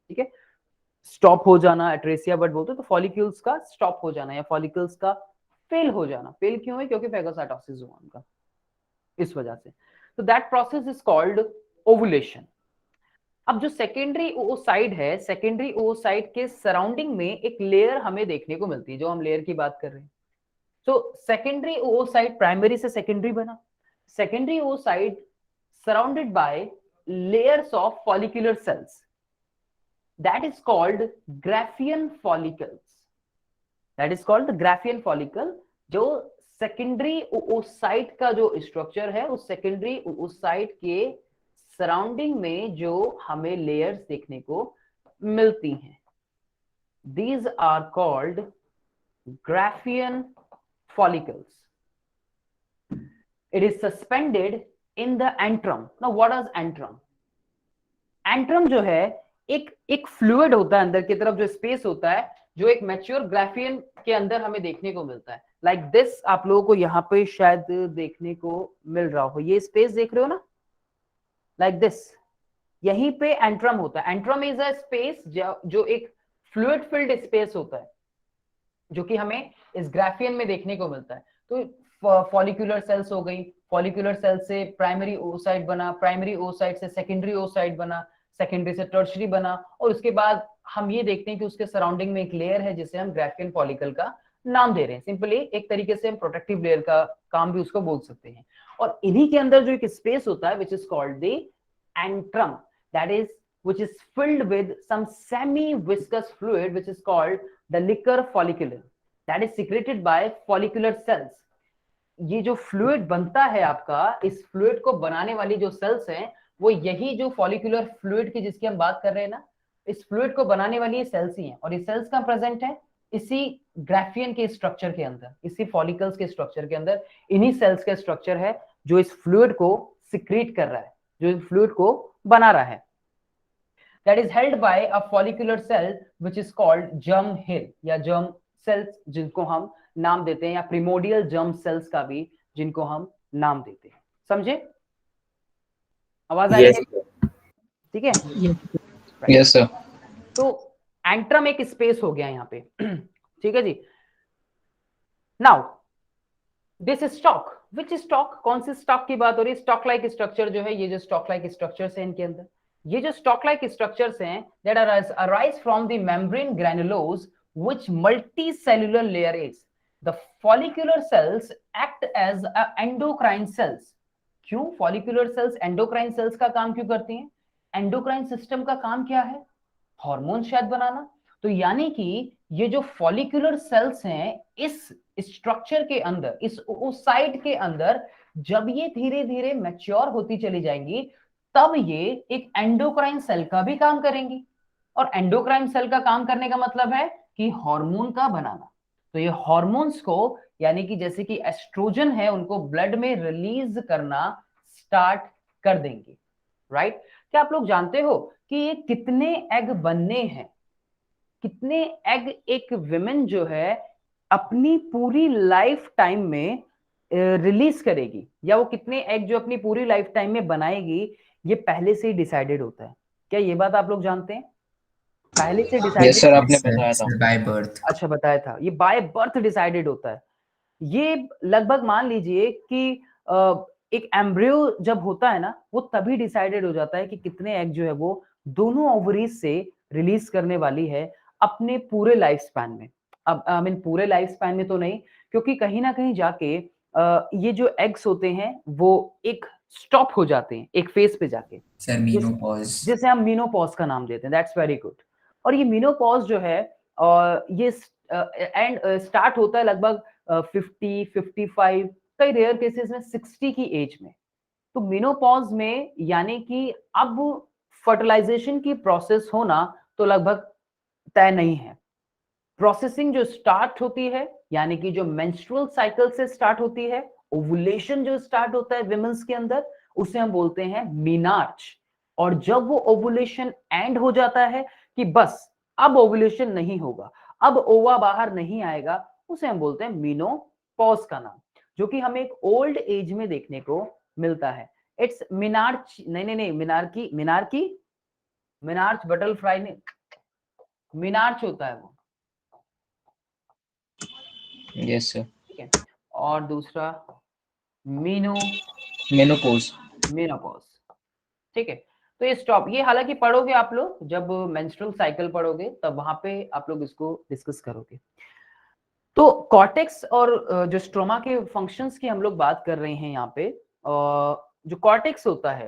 ठीक है। स्टॉप हो जाना एट्रेसिया वर्ड बोलते हैं, तो फॉलिक्यूल्स का स्टॉप हो जाना या फॉलिकल्स का फेल हो जाना। फेल क्यों है, क्योंकि फैगोसाइटोसिस हुआ उनका, इस वजह से। तो that process is called ovulation. अब जो सेकेंडरी oocyte है, सेकेंडरी oocyte के सराउंडिंग में एक लेयर हमें देखने को मिलती है, जो हम लेयर की बात कर रहे हैं। तो सेकेंडरी oocyte प्राइमरी से सेकेंडरी बना, secondary oocyte surrounded by layers of follicular cells, that is called Graafian follicles, that is called Graafian follicle। जो सेकेंडरी oocyte का जो स्ट्रक्चर है, उस सेकेंडरी oocyte के सराउंडिंग में जो हमें लेयर्स देखने को मिलती हैं, these are called Graafian follicles। It is suspended in the antrum। Now what is antrum? Antrum जो है एक फ्लूइड होता है अंदर की तरफ, जो स्पेस होता है, जो एक मैच्योर ग्राफियन के अंदर हमें देखने को मिलता है। लाइक दिस आप लोगों को यहाँ पे शायद देखने को मिल रहा हो, ये स्पेस देख रहे हो ना, लाइक दिस, यहीं पे एंट्रम होता है। एंट्रम इज अ स्पेस जो एक फ्लूइड फिल्ड स्पेस होता है, जो कि हमें इस ग्राफियन में देखने को मिलता है। तो फॉलिक्यूलर सेल्स हो गई, फॉलिक्यूलर सेल से प्राइमरी oocyte बना, प्राइमरी oocyte से सेकेंडरी oocyte बना, सेकेंडरी से टर्शरी बना, और उसके बाद हम ये देखते हैं कि उसके सराउंडिंग में एक लेयर है जिसे हम ग्राफियन फॉलिकल का नाम दे रहे हैं। सिंपली एक तरीके से हम प्रोटेक्टिव लेयर का काम भी उसको बोल सकते हैं। और इन्हीं के अंदर जो एक स्पेस होता है, विच is called the antrum, that is which is filled with some semi-viscous fluid which is called the liquor folliculum, that is secreted by follicular cells। ये जो फ्लूइड बनता है आपका, इस फ्लूइड को बनाने वाली जो सेल्स हैं, वो यही जो फॉलिकुलर फ्लूइड की जिसकी हम बात कर रहे हैं ना, इस फ्लूइड को बनाने वाली ये सेल्स ही हैं। और ये सेल्स कहाँ प्रेजेंट है, इसी ग्राफियन के स्ट्रक्चर के अंदर, इसी फॉलिकल्स के स्ट्रक्चर के अंदर, इन्हीं सेल्स का स्ट्रक्चर है जो इस फ्लूइड को सिक्रीट कर रहा है, जो इस फ्लूइड को बना रहा है। That is held by a follicular cell which is called germ hill या germ cells, जिनको हम नाम देते हैं, या primordial germ cells का भी जिनको हम नाम देते हैं। समझे, आवाज आई है? ठीक है,
यस सर।
तो एंट्रम एक स्पेस हो गया यहाँ पे, ठीक है जी। Now this stalk, which stalk, कौन सी स्टॉक की बात हो रही है? स्टॉक लाइक स्ट्रक्चर जो है, ये जो स्टॉक लाइक स्ट्रक्चर्स हैं इनके अंदर, ये जो स्टॉक लाइक स्ट्रक्चर्स हैं, that arise from the membrane granules which multicellular layer is। The follicular cells act as endocrine cells। क्यों follicular cells endocrine cells का काम क्यों करती हैं? एंडोक्राइन सिस्टम का काम क्या है? हार्मोन शायद बनाना। तो यानी कि ये जो फॉलिकुलर सेल्स हैं, इस स्ट्रक्चर के अंदर, इस oocyte के अंदर, जब ये धीरे धीरे मैच्योर होती चली जाएंगी, तब ये एक एंडोक्राइन सेल का भी काम करेंगी। और एंडोक्राइन सेल का काम करने का मतलब है कि हार्मोन का बनाना। तो ये हार्मोन्स को, यानी कि जैसे कि एस्ट्रोजन है, उनको ब्लड में रिलीज करना स्टार्ट कर देंगे, राइट। क्या आप लोग जानते हो कि ये कितने एग बनने हैं? कितने एग एक विमेन जो है अपनी पूरी लाइफ टाइम में रिलीज करेगी, या वो कितने एग जो अपनी पूरी लाइफ टाइम में बनाएगी, ये पहले से ही डिसाइडेड होता है। क्या ये बात आप लोग जानते हैं? पहले से डिसाइडेड?
यस सर, आपने बताया था।
By birth.
अच्छा, बताया था, ये बाय बर्थ डिसाइडेड होता है। ये लगभग मान लीजिए कि एक एम्ब्रियो जब होता है ना, वो तभी डिसाइडेड हो जाता है कि कितने एग जो है वो दोनों ओवरीज से रिलीज करने वाली है अपने पूरे लाइफ स्पैन में। अब आई मीन पूरे लाइफ स्पैन में तो नहीं, क्योंकि कहीं ना कहीं जाके ये जो एग्स होते हैं वो एक स्टॉप हो जाते हैं एक फेज पे जाके,
सर मेनोपॉज।
जिसे हम मेनोपॉज का नाम देते हैं। That's very good. और ये मेनोपॉज जो है ये एंड स्टार्ट होता है लगभग 50, 55, कई रेयर केसेस में 60 की एज में। तो मेनोपॉज में यानी कि अब फर्टिलाइजेशन की प्रोसेस होना तो लगभग तय नहीं है। प्रोसेसिंग जो स्टार्ट होती है यानी कि जो मेंस्ट्रुअल साइकिल से स्टार्ट होती है, ओवुलेशन जो स्टार्ट होता है विमेंस के अंदर, उसे हम बोलते हैं मीनार्च। और जब वो ओवुलेशन एंड हो जाता है कि बस अब ओवुलेशन नहीं होगा, अब ओवा बाहर नहीं आएगा, उसे हम बोलते हैं मीनोपॉज का नाम, जो कि हमें एक ओल्ड एज में देखने को मिलता है। इट्स मिनार्च, नहीं, मिनार्च बटरफ्लाई नहीं, मिनार्च होता है वो।
Yes sir.
ठीक है। और दूसरा
मेनोपॉज।
मेनोपॉज। ठीक है। तो ये स्टॉप, ये हालांकि पढ़ोगे आप लोग जब मेंस्ट्रुअल साइकिल पढ़ोगे तब वहां पे आप लोग इसको डिस्कस करोगे। तो कॉर्टेक्स और जो स्ट्रोमा के फंक्शंस की हम लोग बात कर रहे हैं यहाँ पे, जो कॉर्टेक्स होता है,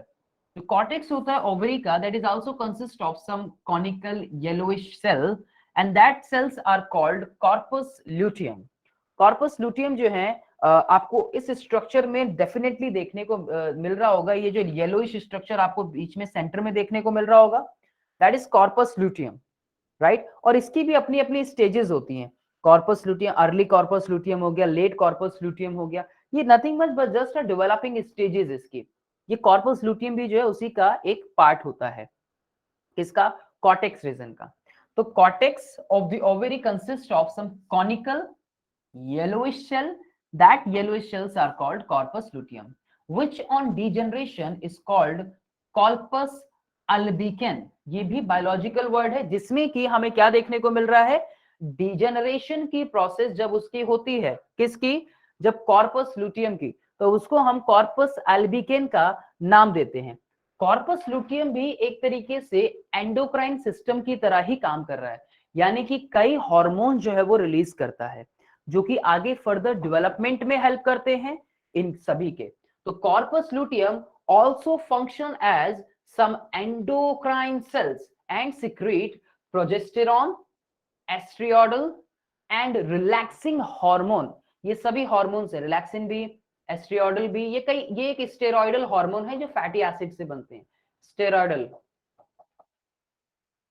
जो कॉर्टेक्स होता है ओवरी का, that is also consist of some conical yellowish cell and that cells are called corpus luteum. Corpus luteum जो है आपको इस स्ट्रक्चर में डेफिनेटली देखने को मिल रहा होगा। ये जो येलोइश स्ट्रक्चर आपको बीच में सेंटर में देखने को मिल रहा होगा, that is corpus luteum, right. और इसकी भी अपनी अपनी स्टेजेस होती हैं। Corpus luteum, early corpus luteum हो गया, लेट कॉर्पस ल्यूटियम हो गया, ये nothing much but just a developing stages इसकी। ये कॉर्पस ल्यूटियम भी जो है उसी का एक पार्ट होता है, इसका कॉर्टेक्स रीजन का। तो cortex of the ovary consist of some conical yellowish cell. That yellowish cells are called corpus luteum, which on degeneration is called corpus albicans. ये भी बायोलॉजिकल वर्ड है जिसमें कि हमें क्या देखने को मिल रहा है, डिजेनरेशन की प्रोसेस जब उसकी होती है, किसकी, जब कॉर्पस लुटियम की, तो उसको हम कॉर्पस एल्बिकेन का नाम देते हैं। कॉर्पस लुटियम भी एक तरीके से एंडोक्राइन सिस्टम की तरह ही काम कर रहा है, यानी कि कई हार्मोन जो है वो रिलीज करता है जो कि आगे फर्दर डेवलपमेंट में हेल्प करते हैं इन सभी के। तो corpus luteum also function as some endocrine cells and secrete progesterone, estradiol and relaxing hormone. ये सभी हार्मोन्स है, रिलैक्सिन भी, एस्ट्रियोडल भी, ये एक स्टेरॉइडल हार्मोन है जो फैटी एसिड से बनते हैं। स्टेरॉइडल,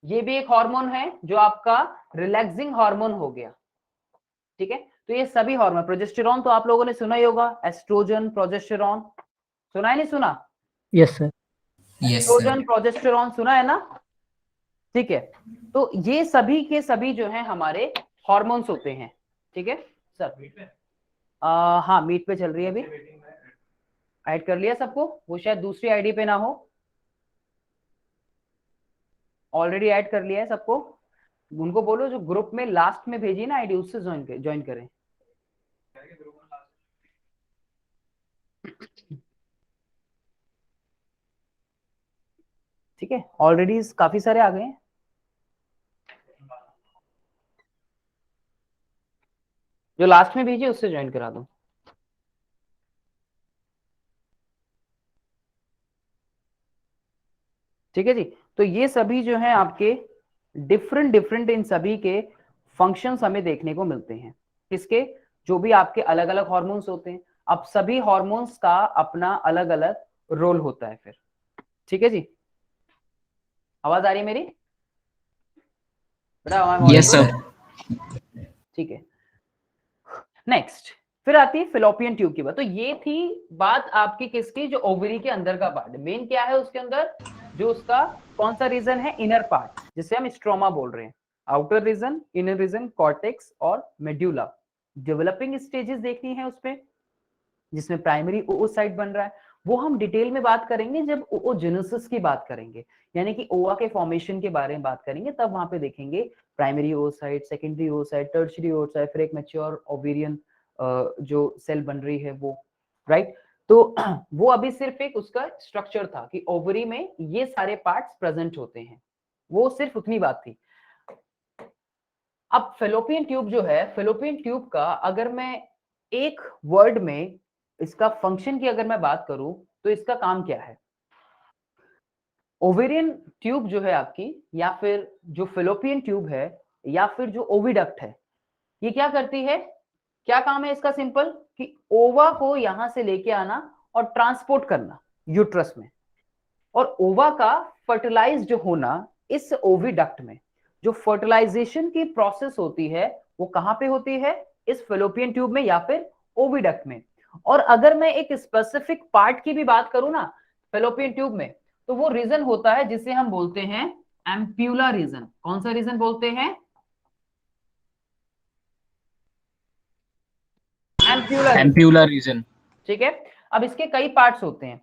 ये भी एक हार्मोन है जो आपका रिलैक्सिंग हार्मोन हो गया। ठीक है। तो ये सभी हार्मोन, प्रोजेस्टेरॉन तो आप लोगों ने सुना ही होगा, एस्ट्रोजन, प्रोजेस्टेरॉन, सुना है नहीं सुना?
Yes sir.
एस्ट्रोजन, प्रोजेस्टेरॉन सुना है ना? ठीक है। तो ये सभी के सभी जो है हमारे हार्मोन्स होते हैं। ठीक है सर। हाँ मीट पे चल रही है अभी, ऐड कर लिया सबको, वो शायद दूसरी आईडी पे ना हो, ऑलरेडी ऐड कर लिया है सबको। उनको बोलो जो ग्रुप में लास्ट में भेजी ना आईडी, उससे ज्वाइन करें। ठीक है, ऑलरेडी काफी सारे आ गए हैं। जो लास्ट में भेजी उससे ज्वाइन करा दो। ठीक है जी। तो ये सभी जो है आपके डिफरेंट इन सभी के फंक्शंस हमें देखने को मिलते हैं, किसके, जो भी आपके अलग अलग हार्मोन्स होते हैं। अब सभी हार्मोन्स का अपना अलग अलग रोल होता है फिर। ठीक है जी, आवाज आ रही है मेरी?
Yes sir.
ठीक है। नेक्स्ट फिर आती है फिलोपियन ट्यूब की बात। तो ये थी बात आपकी किसकी, जो ओवरी के अंदर का पार्ट। मेन क्या है उसके अंदर, जो उसका कौन सा रीजन है, इनर पार्ट, जिसे हम स्ट्रोमा बोल रहे हैं। Outer region, inner region, cortex और मेड्यूला। डेवलपिंग स्टेजेस देखनी है उसमें, जिसमें प्राइमरी ओओसाइट बन रहा है, वो हम डिटेल में बात करेंगे जब ओओजेनेसिस की बात करेंगे, यानी कि ओवा के फॉर्मेशन के बारे में बात करेंगे, तब वहां पे देखेंगे primary oocyte, secondary oocyte, tertiary oocyte, फिर एक मैच्योर ओवेरियन जो सेल बन रही है वो, राइट। तो वो अभी सिर्फ एक उसका स्ट्रक्चर था कि ओवरी में ये सारे पार्ट्स प्रेजेंट होते हैं, वो सिर्फ उतनी बात थी। अब फेलोपियन ट्यूब जो है, फेलोपियन ट्यूब का अगर मैं एक वर्ड में इसका फंक्शन की अगर मैं बात करूं तो इसका काम क्या है? ओवेरियन ट्यूब जो है आपकी, या फिर जो फेलोपियन ट्यूब है, या फिर जो ओविडक्ट है, ये क्या करती है? क्या काम है इसका? सिंपल, कि ओवा को यहां से लेके आना और ट्रांसपोर्ट करना यूट्रस में, और ओवा का फर्टिलाइज्ड होना इस ओविडक्ट में। जो फर्टिलाइजेशन की प्रोसेस होती है वो कहां पे होती है? इस फेलोपियन ट्यूब में या फिर ओविडक्ट में। और अगर मैं एक स्पेसिफिक पार्ट की भी बात करूं ना फेलोपियन ट्यूब में, तो वो रीजन होता है जिसे हम बोलते हैं एम्प्यूला रीजन। कौन सा रीजन बोलते हैं?
Ampulla region.
ठीक है। अब इसके कई पार्ट्स होते हैं,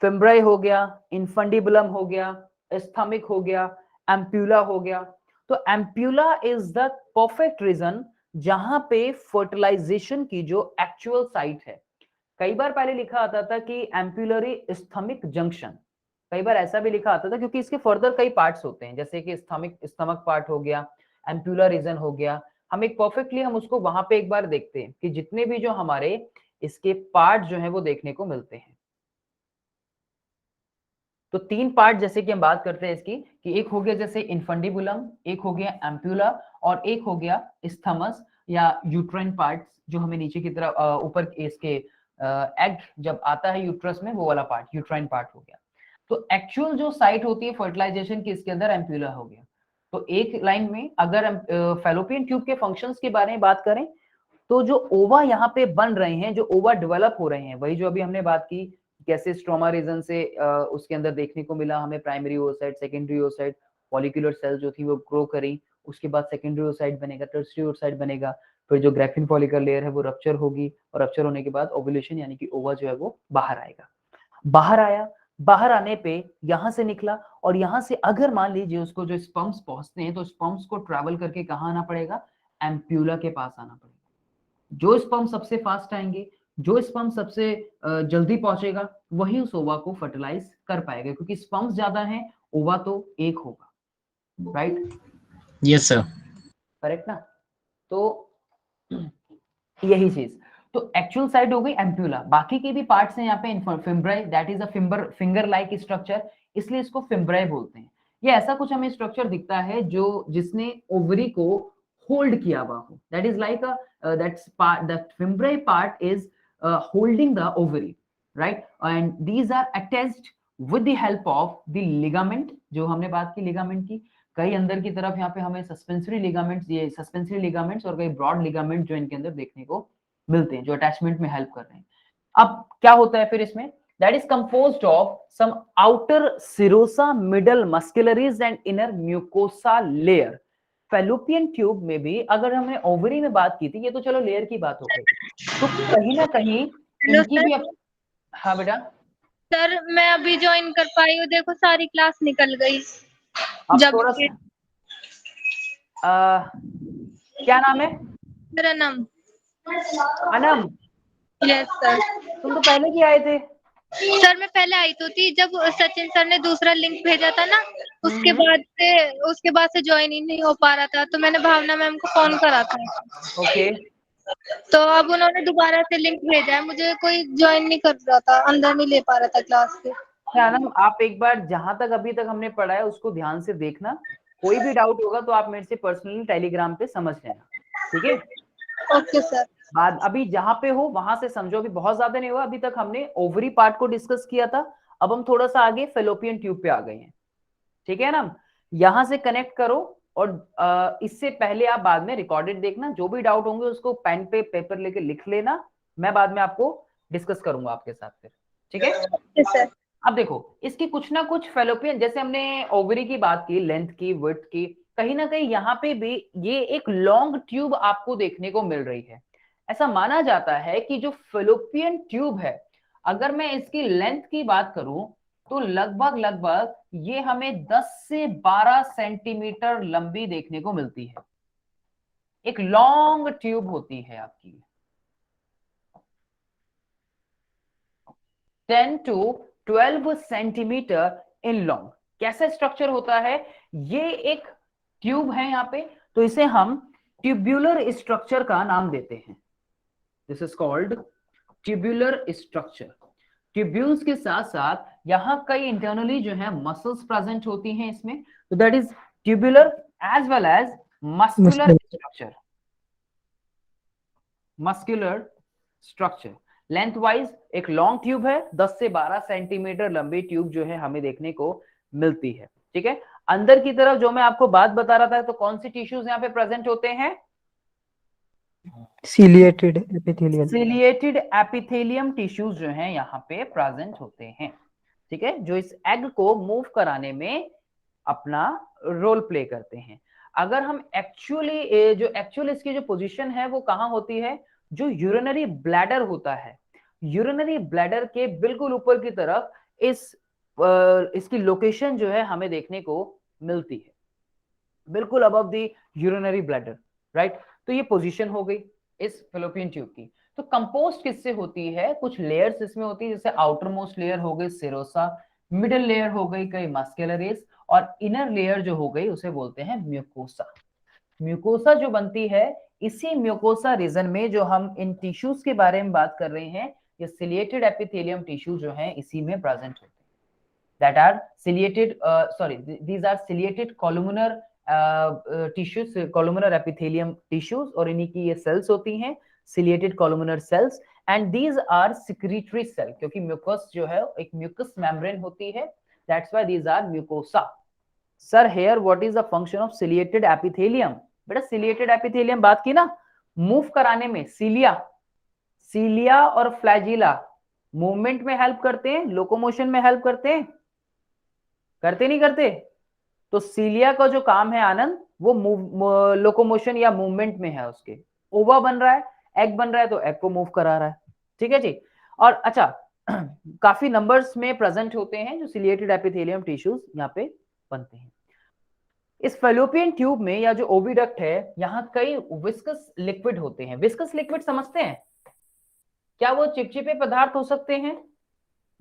फिम्ब्राई हो गया, इन्फंडिबुलम हो गया, स्टमक हो गया, एम्प्यूला हो गया। तो ampulla is the perfect region जहां पे फर्टिलाइजेशन की जो एक्चुअल साइट है। कई बार पहले लिखा आता था कि एम्प्यूलरी स्टमक जंक्शन, कई बार ऐसा भी लिखा आता था, क्योंकि इसके फर्दर कई पार्ट्स होते हैं, जैसे कि स्टमक पार्ट हो गया, एम्प्यूला रीजन हो गया। हम एक परफेक्टली हम उसको वहां पे एक बार देखते हैं कि जितने भी जो हमारे इसके पार्ट जो है वो देखने को मिलते हैं। तो 3 पार्ट जैसे कि हम बात करते हैं इसकी, कि एक हो गया जैसे इन्फंडिबुलम, एक हो गया एम्प्यूला, और एक हो गया स्थमस या यूट्राइन पार्ट, जो हमें नीचे की तरफ ऊपर इसके एग जब आता है यूट्रस में, वो वाला पार्ट यूट्राइन पार्ट हो गया। तो एक्चुअल जो साइट होती है फर्टिलाइजेशन की, इसके अंदर एम्प्यूला हो गया। तो एक लाइन में अगर फैलोपियन ट्यूब के फंक्शंस के बारे में बात करें, तो जो ओवा यहाँ पे बन रहे हैं, जो ओवा डेवलप हो रहे हैं, वही जो अभी हमने बात की कैसे स्ट्रोमा रीजन से उसके अंदर देखने को मिला हमें primary oocyte, secondary oocyte, follicular cell जो थी वो ग्रो करी, उसके बाद सेकेंडरी ओसाइट बनेगा, टर्शियरी ओसाइट बनेगा, फिर जो ग्राफिन फॉलिकल लेयर है वो रप्चर होगी, और रप्चर होने के बाद ओव्यूलेशन यानी कि ओवा जो है वो बाहर आएगा। बाहर आया, बाहर आने पे यहां से निकला, और यहां से अगर मान लीजिए उसको जो स्पर्म्स पहुंचते हैं, तो स्पर्म्स को ट्रैवल करके कहाँ आना पड़ेगा? एम्प्यूला के पास आना पड़ेगा। जो स्पर्म सबसे फास्ट आएंगे, जो स्पर्म सबसे जल्दी पहुंचेगा, वही उस ओवा को फर्टिलाइज कर पाएगा, क्योंकि स्पर्म्स ज्यादा हैं, ओवा तो एक होगा। राइट?
Yes sir.
करेक्ट ना? तो यही चीज। तो एक्चुअल साइड हो गई एम्प्यूला, बाकी के भी पार्ट्स हैं यहाँ पे fimbriae, that is a finger like structure, इसलिए इसको फिम्ब्राई बोलते हैं। ये ऐसा कुछ हमें स्ट्रक्चर दिखता है जो जिसने ओवरी को होल्ड किया हुआ हो, that is like that fimbriae part is holding the ovary, right? And these are attached with the help of the ligament, जो हमने बात की लिगामेंट की। कई अंदर की तरफ यहाँ पे हमें सस्पेंसरी लिगामेंट्स, ये सस्पेंसरी लिगामेंट्स और कई ब्रॉड लिगामेंट जो इनके अंदर देखने को मिलते हैं, जो अटैचमेंट में हेल्प कर रहे हैं। अब क्या होता है फिर इसमें? That is composed of some outer serosa, middle muscularis and inner mucosa layer. Fallopian tube में भी अगर हमने ओवरी में बात की थी, ये तो चलो लेयर की बात हो गई, तो कहीं ना कहीं इनकी भी हाँ बेटा।
सर मैं अभी ज्वाइन कर पाई हूँ, देखो सारी क्लास निकल गई।
अब
जब
थोड़ा क्या नाम है?
मेरा नाम
अनम।
Yes sir.
तुम तो पहले भी आए थे।
सर मैं पहले आई तो थी, जब सचिन सर ने दूसरा लिंक भेजा था ना, उसके बाद से ज्वाइन ही नहीं हो पा रहा था, तो मैंने भावना मैम को फोन करा था।
ओके।
तो अब उन्होंने दोबारा से लिंक भेजा है, मुझे कोई ज्वाइन नहीं कर रहा था, अंदर नहीं ले पा रहा था क्लास से।
अनम, आप एक बार जहां तक अभी तक हमने पढ़ा है उसको ध्यान से देखना, कोई भी डाउट होगा तो आप मेरे से पर्सनली टेलीग्राम पे समझ लेना, ठीक है?
Okay sir.
बाद अभी जहां पे हो वहां से समझो, अभी बहुत ज्यादा नहीं हुआ, अभी तक हमने ओवरी पार्ट को डिस्कस किया था, अब हम थोड़ा सा आगे फेलोपियन ट्यूब पे आ गए हैं, ठीक है ना? यहां से कनेक्ट करो, और इससे पहले आप बाद में रिकॉर्डेड देखना, जो भी डाउट होंगे उसको पेन पे पेपर लेके लिख लेना, मैं बाद में आपको डिस्कस करूंगा आपके साथ फिर, ठीक है?
Okay sir.
अब देखो इसकी कुछ ना कुछ फेलोपियन, जैसे हमने ओवरी की बात की, लेंथ की, विड्थ की, कहीं ना कहीं यहाँ पे भी ये एक लॉन्ग ट्यूब आपको देखने को मिल रही है। ऐसा माना जाता है कि जो फेलोपियन ट्यूब है, अगर मैं इसकी लेंथ की बात करूं, तो लगभग ये हमें 10 से 12 सेंटीमीटर लंबी देखने को मिलती है। एक लॉन्ग ट्यूब होती है आपकी, 10 to 12 सेंटीमीटर इन लॉन्ग। कैसा स्ट्रक्चर होता है? ये एक ट्यूब है यहाँ पे, तो इसे हम ट्यूब्यूलर स्ट्रक्चर का नाम देते हैं। This is called tubular structure. Tubules के साथ साथ यहाँ कई इंटरनली जो है मसल्स प्रेजेंट होती हैं इसमें, तो that is tubular as well as muscular structure. Muscular structure length wise एक लॉन्ग ट्यूब है, 10 से 12 सेंटीमीटर लंबी ट्यूब जो है हमें देखने को मिलती है। ठीक है, अंदर की तरफ जो मैं आपको बात बता रहा था, तो कौन सी टिश्यूज यहाँ पे प्रेजेंट होते हैं?
Ciliated epithelial,
ciliated epithelium tissues जो हैं यहाँ पे प्रेजेंट होते हैं। ठीक है, जो इस एग को मूव कराने में अपना रोल प्ले करते हैं। अगर हम एक्चुअली इसकी जो पोजीशन है वो कहाँ होती है? जो यूरिनरी ब्लैडर होता है, यूरिनरी ब्लैडर के बिल्कुल ऊपर की तरफ इसकी लोकेशन जो है हमें देखने को मिलती है, बिल्कुल above the urinary bladder, right. तो ये पोजीशन हो गई इस फैलोपियन ट्यूब की। तो कंपोस्ट किससे होती है? कुछ लेयर्स इसमें होती है, जैसे आउटर मोस्ट लेयर हो गई सेरोसा, मिडिल लेयर हो गई कई मस्कुलरेस, और इनर लेयर जो हो गई उसे बोलते हैं म्यूकोसा। म्यूकोसा जो बनती है, इसी म्यूकोसा रीजन में जो हम इन टिश्यूज के बारे में बात कर रहे हैं, ये सिलिएटेड एपिथेलियम टिश्यू जो है इसी में प्रेजेंट होते हैं। that are ciliated these are ciliated columnar tissues, columnar epithelium tissues, और इन्हीं की ये cells होती हैं ciliated columnar cells, and these are secretory cell, क्योंकि mucus जो है एक mucus membrane होती है, that's why these are mucosa. Sir, here what is the function of ciliated epithelium? बेटा ciliated epithelium बात की ना, मूव कराने में cilia और flagella मूवमेंट में हेल्प करते हैं, लोकोमोशन में हेल्प करते हैं, करते नहीं करते? तो सीलिया का जो काम है आनंद, वो लोकोमोशन या मूवमेंट में है। उसके ओवा बन रहा है, एग बन रहा है, तो एग को मूव करा रहा है। ठीक है जी। और अच्छा काफी नंबर्स में प्रेजेंट होते हैं जो सिलिएटेड एपिथेलियम टिश्यूज यहाँ पे बनते हैं। इस फैलोपियन ट्यूब में या जो ओविडक्ट है, यहाँ कई विस्कस लिक्विड होते हैं। विस्कस लिक्विड समझते हैं क्या? वो चिपचिपे पदार्थ हो सकते हैं,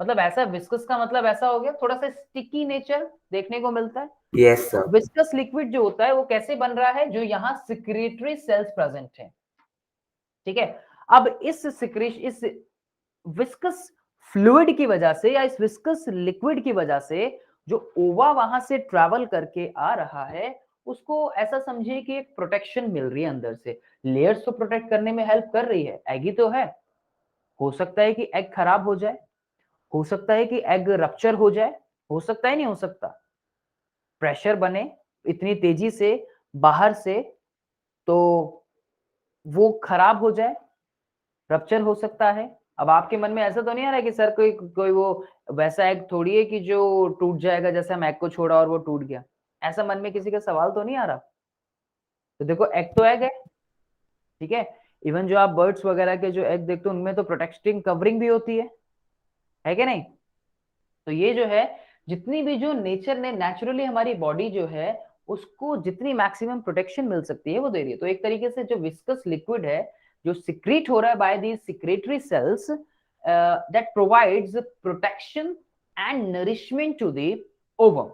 मतलब ऐसा विस्कस का मतलब ऐसा हो गया थोड़ा सा स्टिकी नेचर देखने को मिलता है।
Yes sir.
विस्कस लिक्विड जो होता है वो कैसे बन रहा है? जो यहाँ सिक्रेटरी सेल्स प्रेजेंट है। ठीक है, अब इस विस्कस फ्लूइड की वजह से या इस विस्कस लिक्विड की वजह से जो ओवा वहां से ट्रैवल करके आ रहा है, उसको ऐसा समझिए कि एक प्रोटेक्शन मिल रही है अंदर से। लेयर्स तो प्रोटेक्ट करने में हेल्प कर रही है, एग ही तो है। हो सकता है कि एग खराब हो जाए, हो सकता है कि एग रप्चर हो जाए, हो सकता है नहीं हो सकता, प्रेशर बने इतनी तेजी से बाहर से तो वो खराब हो जाए, रप्चर हो सकता है। अब आपके मन में ऐसा तो नहीं आ रहा है कि सर कोई वो वैसा एग थोड़ी है कि जो टूट जाएगा, जैसे हम एग को छोड़ा और वो टूट गया, ऐसा मन में किसी का सवाल तो नहीं आ रहा? तो देखो एग तो एग है, ठीक है। इवन जो आप बर्ड्स वगैरह के जो एग देखते हो उनमें तो प्रोटेक्टिंग कवरिंग भी होती है कि नहीं? तो ये जो है जितनी भी जो नेचर ने नेचुरली हमारी बॉडी जो है उसको जितनी मैक्सिमम प्रोटेक्शन मिल सकती है वो दे रही है। तो एक तरीके से जो विस्कस लिक्विड है जो सिक्रीट हो रहा है by the secretory cells, that provides protection and nourishment to the ovum.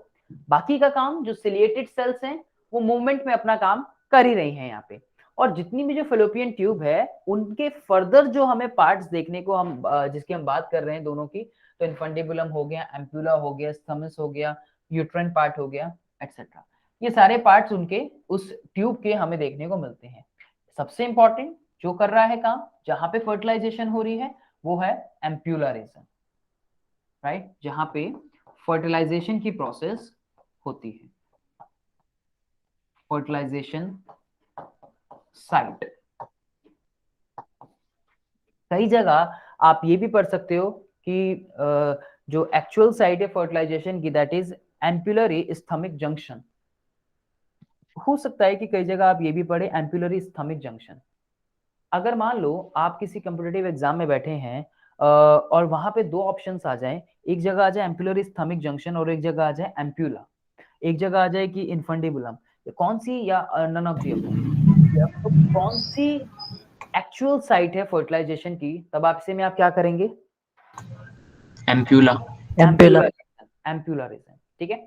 बाकी का काम जो सिलिएटेड सेल्स हैं वो मूवमेंट में अपना काम कर ही रही हैं यहाँ पे। और जितनी भी जो फैलोपियन ट्यूब है उनके फर्दर जो हमें पार्ट्स देखने को हम जिसकी हम बात कर रहे हैं दोनों की, तो इन्फंडिबुलम हो गया, एम्प्यूला हो गया, स्थमस हो गया, यूट्राइन पार्ट हो गया, एक्सेट्रा, ये सारे पार्ट्स उनके उस ट्यूब के हमें देखने को मिलते हैं। सबसे इंपॉर्टेंट जो कर रहा है काम, जहां पे फर्टिलाइजेशन हो रही है, वो है एम्प्यूला रीजन, राइट, जहां पे फर्टिलाइजेशन की प्रोसेस होती है, फर्टिलाइजेशन साइट। कई जगह आप ये भी पढ़ सकते हो कि जो एक्चुअल साइट है फर्टिलाइजेशन की, दैट इज एम्पुलरी स्थमिक जंक्शन। हो सकता है कि कई जगह आप ये भी पढ़े एम्पुलरी स्थमिक जंक्शन। अगर मान लो आप किसी कॉम्पिटिटिव एग्जाम में बैठे हैं और वहां पे दो ऑप्शंस आ जाएं, एक जगह आ जाए एम्पुलरी स्थमिक जंक्शन और एक जगह आ जाए एम्प्यूला, एक जगह आ जाए कि इन्फंडिबुलम, कौन सी या नन ऑफ द अबव, तो कौन सी एक्चुअल साइट है फर्टिलाइजेशन की, तब आप इसे में आप क्या करेंगे?
एम्प्यूला।
Ampulla region. ठीक है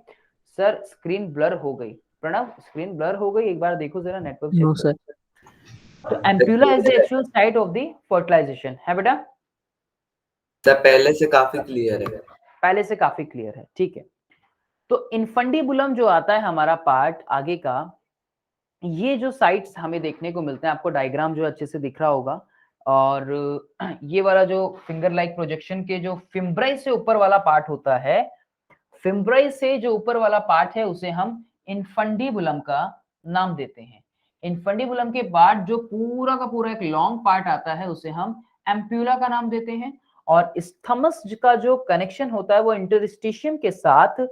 सर, स्क्रीन ब्लर हो गई, प्रणव स्क्रीन ब्लर हो गई, एक बार देखो जरा नेटवर्क
नो सर।
तो ampulla is the actual site of the fertilization है बेटा।
सर पहले से काफी क्लियर है।
पहले से काफी क्लियर है, ठीक है। तो इनफंडिबुलम जो आता है हमारा पार्ट आगे का, ये जो साइट्स हमें देखने को मिलते हैं, आपको डायग्राम जो अच्छे से दिख रहा होगा, और ये वाला जो फिंगर लाइक प्रोजेक्शन के जो फिम्ब्राई से ऊपर वाला पार्ट होता है, फिम्ब्राई से जो ऊपर वाला पार्ट है उसे हम इनफंडिबुलम का नाम देते हैं। इनफंडिबुलम के बाद जो पूरा का पूरा एक लॉन्ग पार्ट आता है उसे हम एम्प्यूला का नाम देते हैं। और स्थमस का जो कनेक्शन होता है वो इंटरस्टिशियम के साथ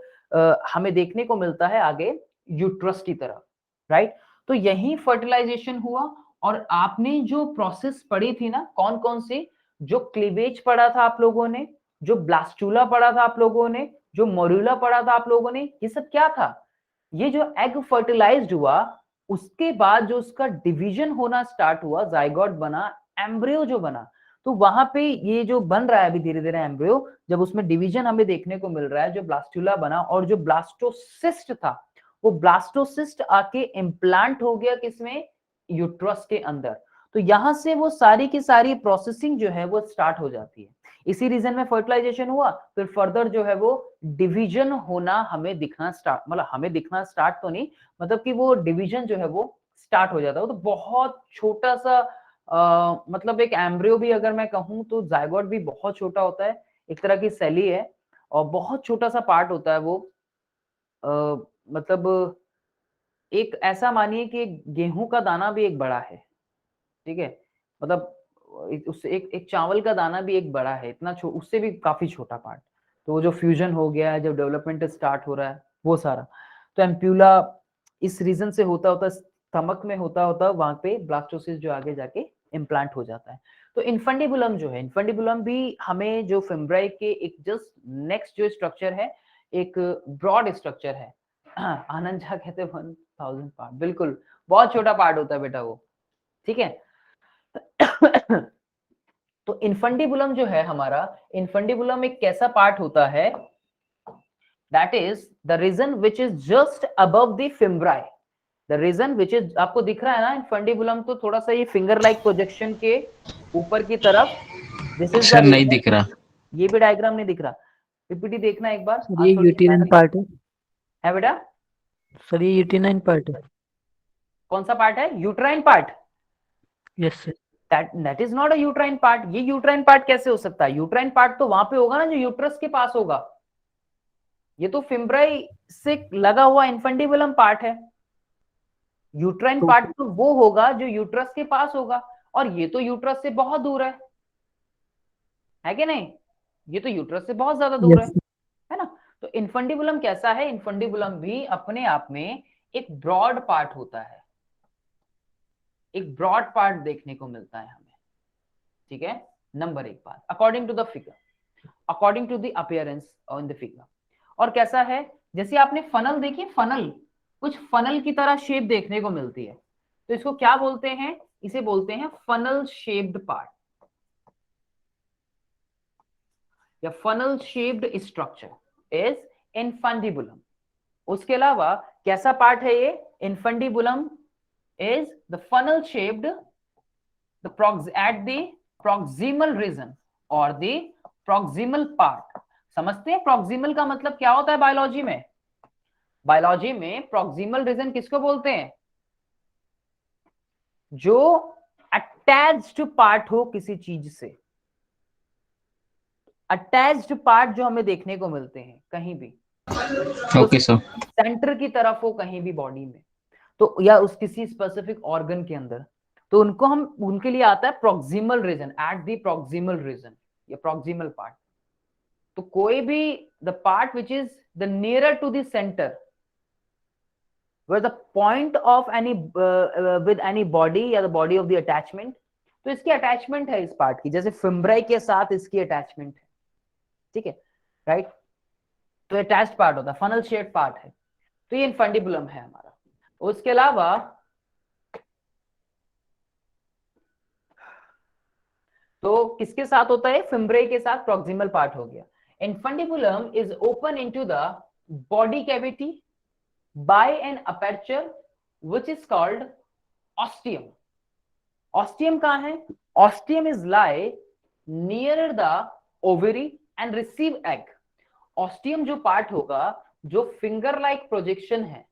हमें देखने को मिलता है आगे यूट्रस की तरफ, राइट। तो यही फर्टिलाइजेशन हुआ। और आपने जो प्रोसेस पढ़ी थी ना, कौन कौन सी, जो क्लीवेज पढ़ा था आप लोगों ने, जो ब्लास्टूला पढ़ा था आप लोगों ने, जो मोरूला पढ़ा था आप लोगों ने, ये सब क्या था? ये जो एग फर्टिलाइज्ड हुआ उसके बाद जो उसका डिवीजन होना स्टार्ट हुआ, जाइगोट बना, एम्ब्रियो जो बना, तो वहां पे ये जो बन रहा है अभी धीरे धीरे एम्ब्रियो, जब उसमें डिवीजन हमें देखने को मिल रहा है, जो ब्लास्टूला बना, और जो ब्लास्टोसिस्ट था वो ब्लास्टोसिस्ट आके इम्प्लांट हो गया किसमें? यूट्रस के अंदर। तो यहां से वो सारी की सारी प्रोसेसिंग जो है वो स्टार्ट हो जाती है। इसी रीजन में फर्टिलाइजेशन हुआ, फिर फर्दर जो है वो डिवीजन होना हमें दिखना स्टार्ट, मतलब हमें दिखना स्टार्ट तो नहीं, मतलब कि वो डिवीजन जो है वो स्टार्ट हो जाता है। तो बहुत छोटा सा मतलब एक एम्ब्रियो भी अगर मैं कहूँ तो जाइगोट भी बहुत छोटा होता है, एक तरह की सेली है और बहुत छोटा सा पार्ट होता है वो। मतलब एक ऐसा मानिए कि गेहूं का दाना भी एक बड़ा है, ठीक है, मतलब उससे एक चावल का दाना भी एक बड़ा है, इतना उससे भी काफी छोटा पार्ट। तो वो जो फ्यूजन हो गया है, जब डेवलपमेंट स्टार्ट हो रहा है वो सारा, तो एम्प्यूला इस रीजन से होता होता स्टमक में होता होता वहां पे ब्लास्टोसिस जो आगे जाके इम्प्लांट हो जाता है। तो इनफंडिबुलम जो है, इनफंडिबुलम भी हमें जो फिम्ब्राई के एक जस्ट नेक्स्ट जो स्ट्रक्चर है, एक ब्रॉड स्ट्रक्चर है। आनंद झा कहते हैं 1000 पार्ट, बिल्कुल बहुत छोटा पार्ट होता है बेटा वो, ठीक है। तो इनफंडिबुलम जो है हमारा, इनफंडिबुलम एक कैसा पार्ट होता है? That is the region which is just above the fimbriae, the region which is, आपको दिख रहा है ना इनफंडिबुलम, तो थोड़ा सा ये फिंगर लाइक प्रोजेक्शन के ऊपर की तरफ, दिस इज
सर नहीं दिख रहा।
ये भी डायग्राम नहीं दिख रहा, पीपीटी देखना एक बार।
सर ये यूटेराइन पार्ट
है बेटा,
सर ये यूटेराइन पार्ट है।
कौन सा पार्ट है? Uterine part.
Yes sir.
that is not a uterine part। ये यूट्राइन पार्ट कैसे हो सकता है? यूट्राइन पार्ट तो वहां पे होगा ना जो यूट्रस के पास होगा, ये तो फिम्ब्राई से लगा हुआ इनफंडिबुलम पार्ट है। यूट्राइन पार्ट तो वो होगा जो यूट्रस के पास होगा, और ये तो यूट्रस से बहुत दूर है कि नहीं? ये तो यूट्रस से बहुत ज्यादा दूर है ना। तो इनफंडिबुलम कैसा है? इनफंडिबुलम भी अपने आप में एक ब्रॉड पार्ट होता है, एक ब्रॉड पार्ट देखने को मिलता है हमें, ठीक है। नंबर एक बात, according to the figure, according to the appearance on the figure. और कैसा है? जैसे आपने फनल देखी, फनल कुछ फनल की तरह शेप देखने को मिलती है, तो इसको क्या बोलते हैं? इसे बोलते हैं फनल शेप्ड पार्ट या funnel shaped structure is infundibulum. उसके अलावा कैसा पार्ट है ये? Infundibulum is the funnel shaped at the proximal region or the proximal part। समझते हैं proximal का मतलब क्या होता है बायोलॉजी में? बायोलॉजी में proximal region किसको बोलते हैं? जो अटैच्ड पार्ट हो किसी चीज से, अटैच्ड पार्ट जो हमें देखने को मिलते हैं कहीं भी,
ओके सर।
सेंटर की तरफ हो कहीं भी बॉडी में, तो या उस किसी स्पेसिफिक ऑर्गन के अंदर, तो उनको हम, उनके लिए आता है proximal region, at the proximal region या प्रॉक्सिमल पार्ट। तो कोई भी the part which is the nearer to the centre, where the point of any with any body या the body of the attachment, तो इसकी अटैचमेंट है इस part की, जैसे फिम्ब्राई के साथ इसकी अटैचमेंट है, ठीक है, राइट। तो अटैच्ड पार्ट होता है, फनल शेप्ड पार्ट है, तो ये इनफंडिबुलम है हमारा। उसके अलावा तो किसके साथ होता है? फिम्ब्राई के साथ प्रॉक्सिमल पार्ट हो गया। Infundibulum is open into the body cavity by an aperture which is called ostium. Ostium कहां है? Ostium is lie near the ovary and receive egg. Ostium जो पार्ट होगा, जो फिंगर लाइक प्रोजेक्शन है,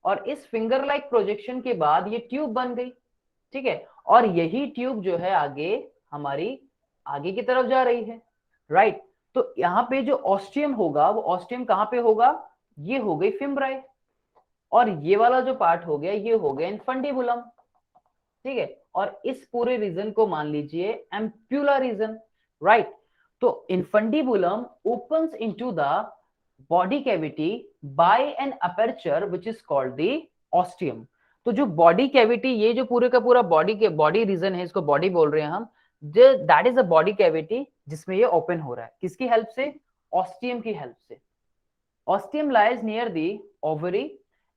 और इस फिंगर लाइक प्रोजेक्शन के बाद ये ट्यूब बन गई, ठीक है, और यही ट्यूब जो है आगे हमारी आगे की तरफ जा रही है, राइट। तो यहाँ पे जो ऑस्टियम होगा, वो ऑस्टियम कहाँ पे होगा, ये हो गई फिम्ब्राई, और ये वाला जो पार्ट हो गया ये हो गया इनफंडिबुलम, ठीक है। और इस पूरे रीजन को मान लीजिए एम्प्यूला रीजन, राइट। तो infundibulum opens into the body cavity by an aperture which is called the ostium. तो जो बॉडी कैविटी, ये जो पूरे का पूरा बॉडी रीजन है, इसको बॉडी बोल रहे हैं हम, that is a body cavity जिसमें ये ओपन हो रहा है, किसकी हेल्प से, ऑस्टियम की हेल्प से। Ostium lies near the ovary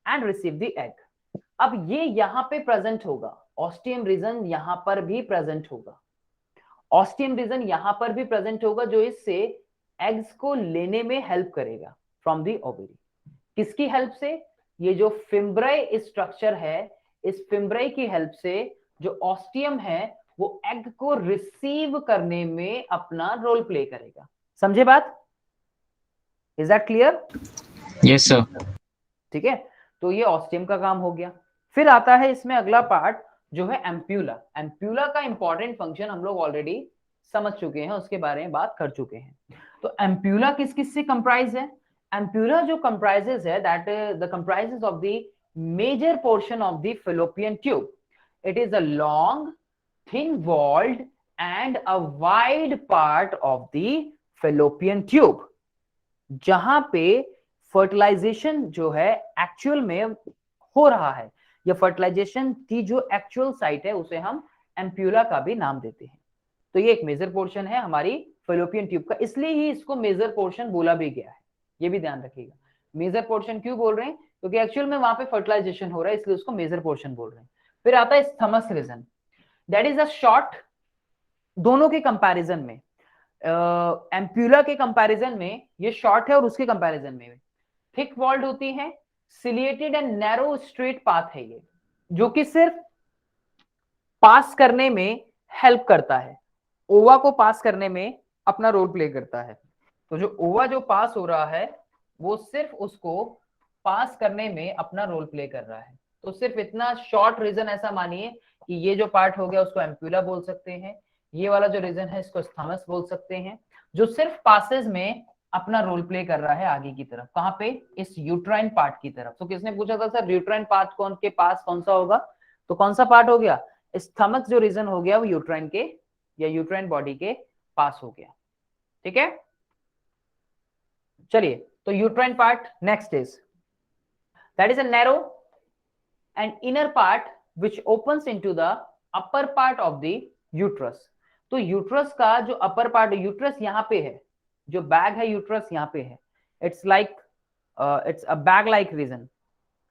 and receive the egg. अब ये यहां पे प्रेजेंट होगा, ऑस्टियम रीजन यहां पर भी प्रेजेंट होगा, ऑस्टियम रीजन यहां पर भी प्रेजेंट होगा, जो इससे एग्स को लेने में हेल्प करेगा फ्रॉम द ओवरी। किसकी हेल्प से, ये जो फिम्ब्राई स्ट्रक्चर है, इस फिम्ब्राई की हेल्प से जो ऑस्टियम है वो एग को रिसीव करने में अपना रोल प्ले करेगा। समझे बात? Is that clear?
Yes sir.
ठीक है, तो ये ऑस्टियम का काम हो गया। फिर आता है इसमें अगला पार्ट जो है एम्प्यूला। एम्प्यूला का इंपॉर्टेंट फंक्शन हम लोग ऑलरेडी समझ चुके हैं, उसके बारे में बात कर चुके हैं। तो एम्प्यूला किस किस से कंप्राइज है? एम्प्यूला जो कंप्राइजेस है, that the comprises of the major portion of the fallopian tube. It is a long thin walled and a wide part of the fallopian tube, जहां पे फर्टिलाइजेशन जो है एक्चुअल में हो रहा है, या फर्टिलाइजेशन की जो एक्चुअल साइट है उसे हम एम्प्यूला का भी नाम देते हैं। तो ये एक मेजर पोर्शन है हमारी फैलोपियन ट्यूब का, इसलिए ही इसको मेजर पोर्शन बोला भी गया है, ये भी ध्यान रखिएगा। मेजर पोर्शन क्यों बोल रहे हैं? क्योंकि एक्चुअल में वहां पे फर्टिलाइजेशन हो रहा है, इसलिए उसको मेजर पोर्शन बोल रहे हैं। फिर आता है isthmus region, that is a short, दोनों के कंपैरिजन में, एम्प्यूला के कंपैरिजन में ये शॉर्ट है और उसके कंपैरिजन में थिक वॉल्ड होती है, ciliated and narrow straight path है ये, जो कि सिर्फ पास करने में हेल्प करता है, ओवा को पास करने में अपना रोल प्ले करता है। तो जो ओवा जो पास हो रहा है वो सिर्फ उसको पास करने में अपना रोल प्ले कर रहा है। तो सिर्फ इतना शॉर्ट रीजन ऐसा मानिए कि ये जो पार्ट हो गया उसको एम्प्यूला बोल सकते हैं, ये वाला जो रीजन है इसको स्थमस बोल सकते हैं, जो सिर्फ पासेस में अपना रोल प्ले कर रहा है आगे की तरफ। कहां पे? इस यूट्राइन पार्ट की तरफ। तो किसने पूछा था सर यूट्राइन पार्ट कौन के पास कौन सा होगा? तो कौन सा पार्ट हो गया? स्थमक जो रीजन हो गया वो यूट्राइन के या यूट्राइन बॉडी के पास हो गया, ठीक है। चलिए, तो uterine part next is that is a narrow and inner part which opens into the upper part of the uterus. तो यूट्रस का जो अपर पार्ट, यूट्रस यहाँ पे है, जो बैग है यूट्रस यहाँ पे है, it's like it's a bag like region.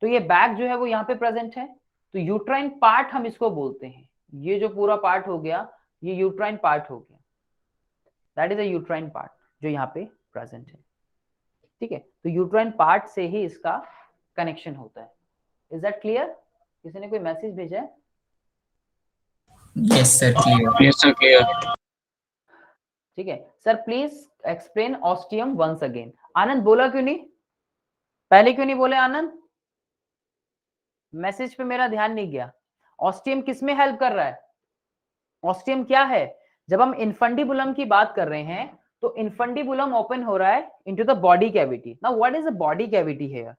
तो ये बैग जो है वो यहाँ पे प्रेजेंट है, तो यूट्राइन पार्ट हम इसको बोलते हैं। ये जो पूरा पार्ट हो गया ये यूट्राइन पार्ट हो गया, that is a uterine part जो यहाँ पे प्रेजेंट है, ठीक है। तो यूट्राइन पार्ट से ही इसका कनेक्शन होता है। Is that clear? किसी ने कोई मैसेज भेजा है?
Yes sir, clear.
Yes sir, clear.
ठीक है sir, please explain ostium once again. Anand बोला क्यों नहीं? पहले क्यों नहीं बोले आनंद? मैसेज पे मेरा ध्यान नहीं गया। ऑस्टियम किस में हेल्प कर रहा है? ऑस्टियम क्या है? जब हम इनफंडिबुलम की बात कर रहे हैं तो इनफंडिबुलम ओपन हो रहा है into the body cavity. Now what is a body cavity here?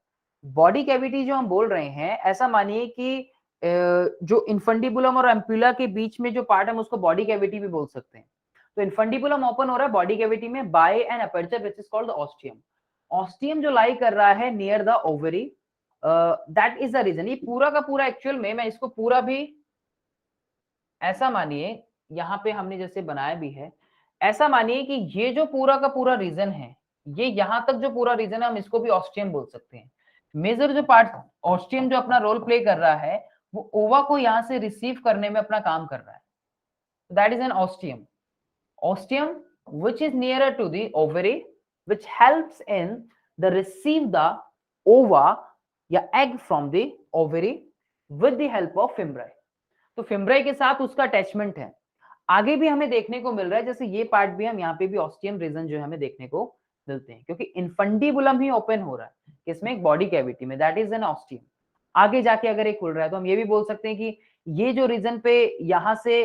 Body cavity जो हम बोल रहे हैं, ऐसा मानिए कि जो इनफंडिबुलम और एम्प्यूला के बीच में जो पार्ट है उसको बॉडी कैविटी भी बोल सकते हैं। तो इनफंडिबुलम ओपन हो रहा है बॉडी कैविटी में by an aperture which is called the ostium. Ostium जो लाई कर रहा है near the ovary, that is the region. ये पूरा का पूरा एक्चुअल में, मैं इसको पूरा भी ऐसा मानिए, यहाँ पे हमने जैसे बनाया भी है, ऐसा मानिए कि ये जो पूरा का पूरा रीजन है, ये यहाँ तक जो पूरा रीजन है हम इसको भी ऑस्टियम बोल सकते हैं। मेजर जो पार्ट ऑस्टियम जो अपना रोल प्ले कर रहा है वो ओवा को यहाँ से रिसीव करने में अपना काम कर रहा है, that is an ostium. Ostium which is nearer to the ovary which helps in the receive the ova या egg from the ovary with the help of fimbriae। तो fimbriae के साथ उसका अटैचमेंट है। आगे भी हमें देखने को मिल रहा है, जैसे ये पार्ट भी हम यहाँ पे भी ऑस्टियम रीजन जो है हमें देखने को मिलते हैं, क्योंकि इनफंडिबुलम ही ओपन हो रहा है किसमें, एक बॉडी कैविटी में, दैट इज एन ऑस्टियम। आगे जाके अगर ये खुल रहा है तो हम ये भी बोल सकते हैं कि ये जो रीजन पे यहाँ से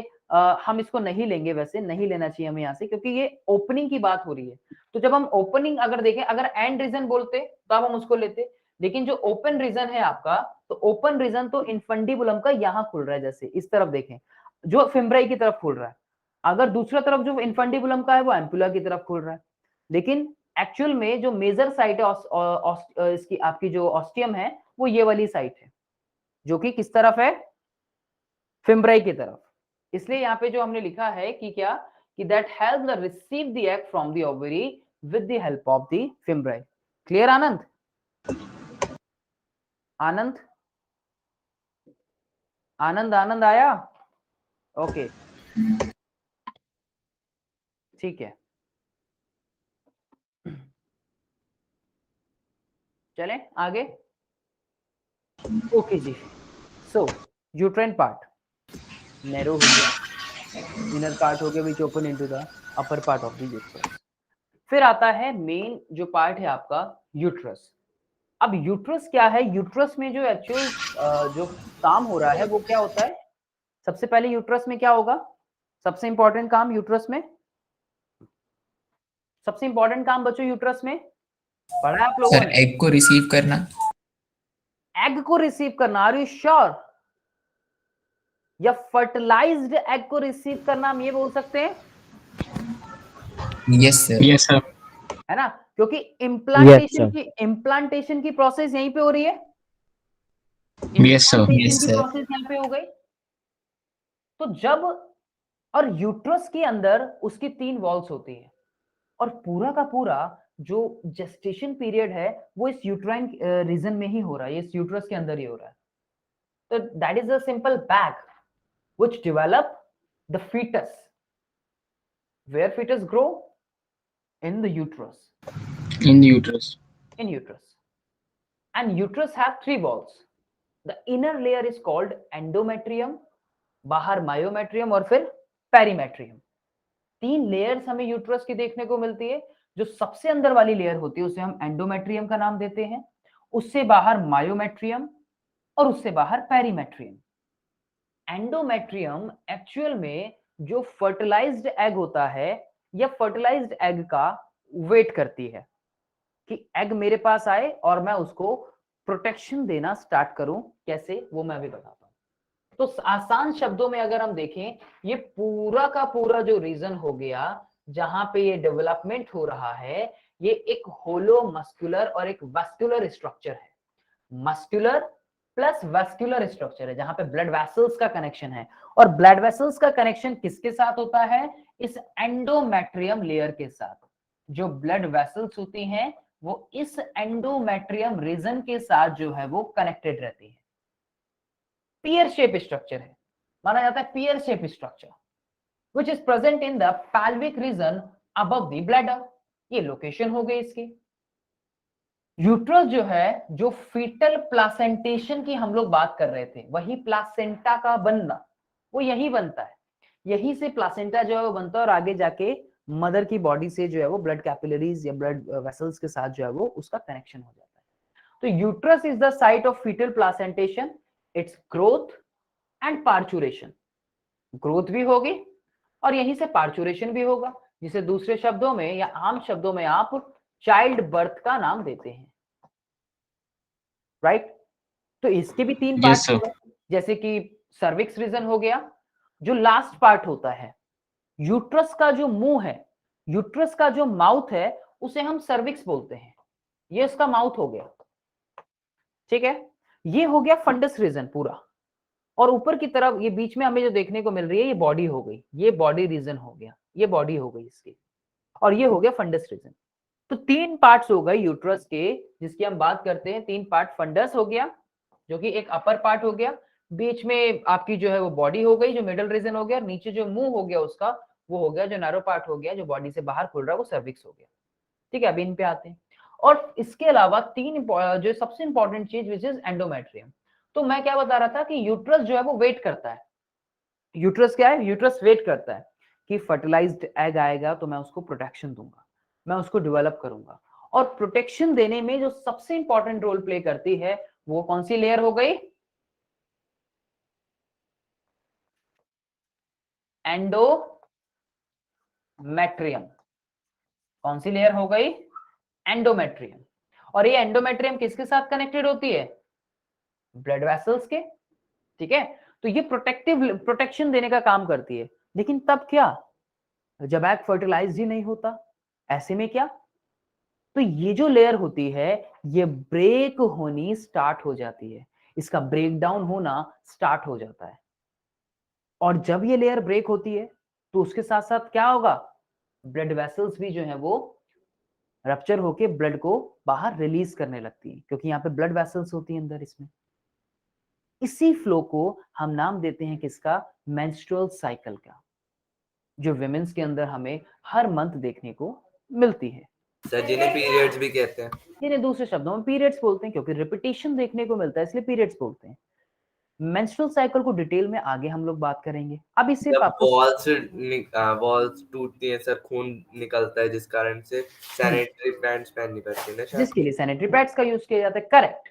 हम इसको नहीं लेंगे, वैसे नहीं लेना चाहिए हमें यहाँ से, क्योंकि ये ओपनिंग की बात हो रही है। तो जब हम ओपनिंग अगर देखें, अगर एंड रीजन बोलते तो अब हम उसको लेते, लेकिन जो ओपन रीजन है आपका, तो ओपन रीजन तो इनफंडिबुलम का यहाँ खुल रहा है, जैसे इस तरफ देखें जो फिम्ब्राई की तरफ खुल रहा है, अगर दूसरा तरफ जो इनफंडिबुलम का है वो एम्पुला की तरफ खुल रहा है। लेकिन एक्चुअल में जो मेजर साइट है इसकी आपकी जो ऑस्टियम है वो ये वाली साइट है, जो कि किस तरफ है, फिम्ब्राई की तरफ। इसलिए यहाँ पे जो हमने लिखा है कि क्या, कि that help the receive the egg from the ovary with the help of the fimbriae. Clear आनंद? आनंद आनंद आनंद आया? ओके ठीक है, चलें आगे। ओके जी, सो यूट्राइन पार्ट नैरो हो गया, इनर पार्ट हो गया which open into the upper part of the uterus. फिर आता है मेन जो पार्ट है आपका यूट्रस। अब यूट्रस क्या है, यूट्रस में जो एक्चुअल जो काम हो रहा है वो क्या होता है, सबसे पहले यूट्रस में क्या होगा, सबसे इंपॉर्टेंट काम यूट्रस में, सबसे इंपॉर्टेंट काम बच्चों यूट्रस में पढ़ा है आप लोगों
सर
ने,
एग को रिसीव करना।
एग को रिसीव करना, आर यू श्योर? या फर्टिलाइज्ड एग को रिसीव करना, हम ये बोल सकते हैं,
यस सर।
Yes sir.
है ना, क्योंकि इम्प्लांटेशन की प्रोसेस यहीं पे हो रही है,
yes sir.
Yes sir.
Process यहीं पे हो गई। तो जब, और यूट्रस के अंदर उसकी 3 वॉल्स होती है, और पूरा का पूरा जो जेस्टेशन पीरियड है वो इस यूट्राइन रीजन में ही हो रहा है, इस यूट्रस के अंदर ही हो रहा है। तो that is a simple bag which develop the fetus, where fetus grow in the uterus,
In the uterus.
in uterus, and uterus have 3 walls. The inner layer is called endometrium, बाहर myometrium और फिर perimetrium। 3 layers हमें uterus की देखने को मिलती है। जो सबसे अंदर वाली लेयर होती है उसे हम एंडोमेट्रियम का नाम देते हैं, उससे बाहर मायोमेट्रियम और उससे बाहर पेरीमेट्रियम। एंडोमेट्रियम एक्चुअल में जो फर्टिलाइज्ड एग होता है, या फर्टिलाइज्ड एग का वेट करती है कि एग मेरे पास आए और मैं उसको प्रोटेक्शन देना स्टार्ट करूं, कैसे वो मैं अभी बताता हूं। तो आसान शब्दों में अगर हम देखें, ये पूरा का पूरा जो रीजन हो गया जहां पे ये डेवलपमेंट हो रहा है, ये एक होलो मस्कुलर और एक वास्कुलर स्ट्रक्चर है। मस्कुलर प्लस वास्कुलर स्ट्रक्चर है, जहां पे ब्लड वेसल्स का कनेक्शन है, और ब्लड वेसल्स का कनेक्शन किसके साथ होता है, इस एंडोमेट्रियम लेयर के साथ। जो ब्लड वेसल्स होती हैं वो इस एंडोमेट्रियम रीजन के साथ जो है वो कनेक्टेड रहती है। पियर शेप स्ट्रक्चर है, माना जाता है पियर shape structure, which is present in the pelvic region above the bladder। ये लोकेशन हो गई इसकी। यूट्रस जो है, जो फीटल प्लासेंटेशन की हम लोग बात कर रहे थे, वही प्लासेंटा का बनना, वो यही बनता है, यही से प्लासेंटा जो है वो बनता है, और आगे जाके मदर की बॉडी से जो है वो ब्लड कैपिलरीज या ब्लड वेसल्स के साथ जो है वो उसका कनेक्शन हो जाता है। तो uterus is the site of fetal placentation, its growth and parturition. Growth भी होगी और यहीं से पार्चुरेशन भी होगा, जिसे दूसरे शब्दों में या आम शब्दों में आप चाइल्ड बर्थ का नाम देते हैं, राइट? तो इसके भी 3
Yes,
पार्ट, जैसे कि सर्विक्स रीजन हो गया, जो लास्ट पार्ट होता है, यूट्रस का जो मुंह है, यूट्रस का जो माउथ है, उसे हम सर्विक्स बोलते हैं, ये इसका माउथ हो गया, ठीक है? ये हो गया फंडस रीजन पूरा, और ऊपर की तरफ ये बीच में हमें जो देखने को मिल रही है ये बॉडी हो गई, ये बॉडी रीजन हो गया, ये बॉडी हो गई इसकी, और ये हो गया फंडस रीजन। तो 3 पार्ट्स हो गए यूट्रस के, जिसकी हम बात करते हैं। 3 पार्ट, फंडस हो गया जो कि एक अपर पार्ट हो गया, बीच में आपकी जो है वो बॉडी हो गई जो मिडल रीजन हो गया, नीचे जो मुंह हो गया उसका वो हो गया जो नैरो पार्ट हो गया, जो बॉडी से बाहर खुल रहा है वो सर्विक्स हो गया, ठीक है? अभी इन पे आते हैं। और इसके अलावा 3 जो सबसे इंपॉर्टेंट चीज विच इज एंडोमेट्रियम। तो मैं क्या बता रहा था कि यूट्रस जो है वो वेट करता है। यूट्रस क्या है? यूट्रस वेट करता है। कि फर्टिलाइज्ड एग आएगा तो मैं उसको प्रोटेक्शन दूंगा, मैं उसको डेवलप करूंगा। और प्रोटेक्शन देने में जो सबसे इंपॉर्टेंट रोल प्ले करती है वो कौन सी लेयर हो गई? एंडोमेट्रियम। कौन सी लेयर हो गई? एंडोमेट्रियम। और ये एंडोमेट्रियम किसके साथ कनेक्टेड होती है? ब्लड वेसल्स के, ठीक है। तो ये प्रोटेक्शन देने का काम करती है। लेकिन तब क्या, जब एग फर्टिलाइज ही नहीं होता, ऐसे में क्या? तो ये जो लेयर होती है ये ब्रेक होनी स्टार्ट हो जाती है, इसका ब्रेकडाउन होना स्टार्ट हो जाता है। और जब ये लेयर ब्रेक होती है तो उसके साथ साथ क्या होगा? ब्लड वेसल्स भी जो है वो रप्चर होके ब्लड को बाहर रिलीज करने लगती है, क्योंकि यहाँ पे ब्लड वेसल्स होती है अंदर इसमें। इसी फ्लो को हम नाम देते हैं किसका? मेंस्ट्रुअल साइकिल का, जो विमेंस के अंदर हमें हर मंथ देखने को मिलती है।
सर जिन्हें पीरियड्स भी कहते हैं,
जिन्हें दूसरे शब्दों में पीरियड्स बोलते हैं, क्योंकि रिपीटेशन देखने को मिलता है इसलिए पीरियड्स बोलते हैं। मेंस्ट्रुअल साइकिल को डिटेल में आगे हम लोग बात करेंगे। अब इससे
जब
आपको
वॉल्स टूटती है सर, खून निकलता है, जिस कारण से सैनिटरी पैड्स पहननी पड़ती है ना शायद,
जिसके लिए सैनिटरी पैड्स का यूज किया जाता है। करेक्ट।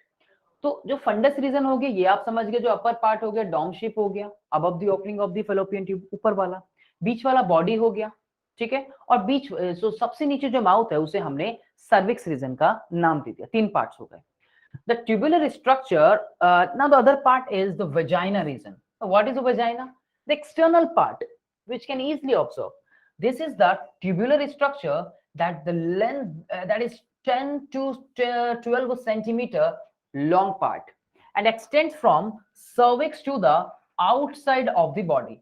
तो जो फंडस रीजन हो गया ये आप समझ गए, जो अपर पार्ट हो गया डॉम शेप हो गया, above the opening of the fallopian tube ऊपर वाला, बीच वाला बॉडी हो गया, ठीक है। और बीच सबसे नीचे जो माउथ है उसे हमने सर्विक्स रीजन का नाम दे दिया। 3 पार्ट्स हो गए। The tubular structure, now the other part is the vagina region. So what is the vagina? The external part, which can easily observe. This is the tubular structure that the length that is 10 to 12 centimeter long part and extends from cervix to the outside of the body.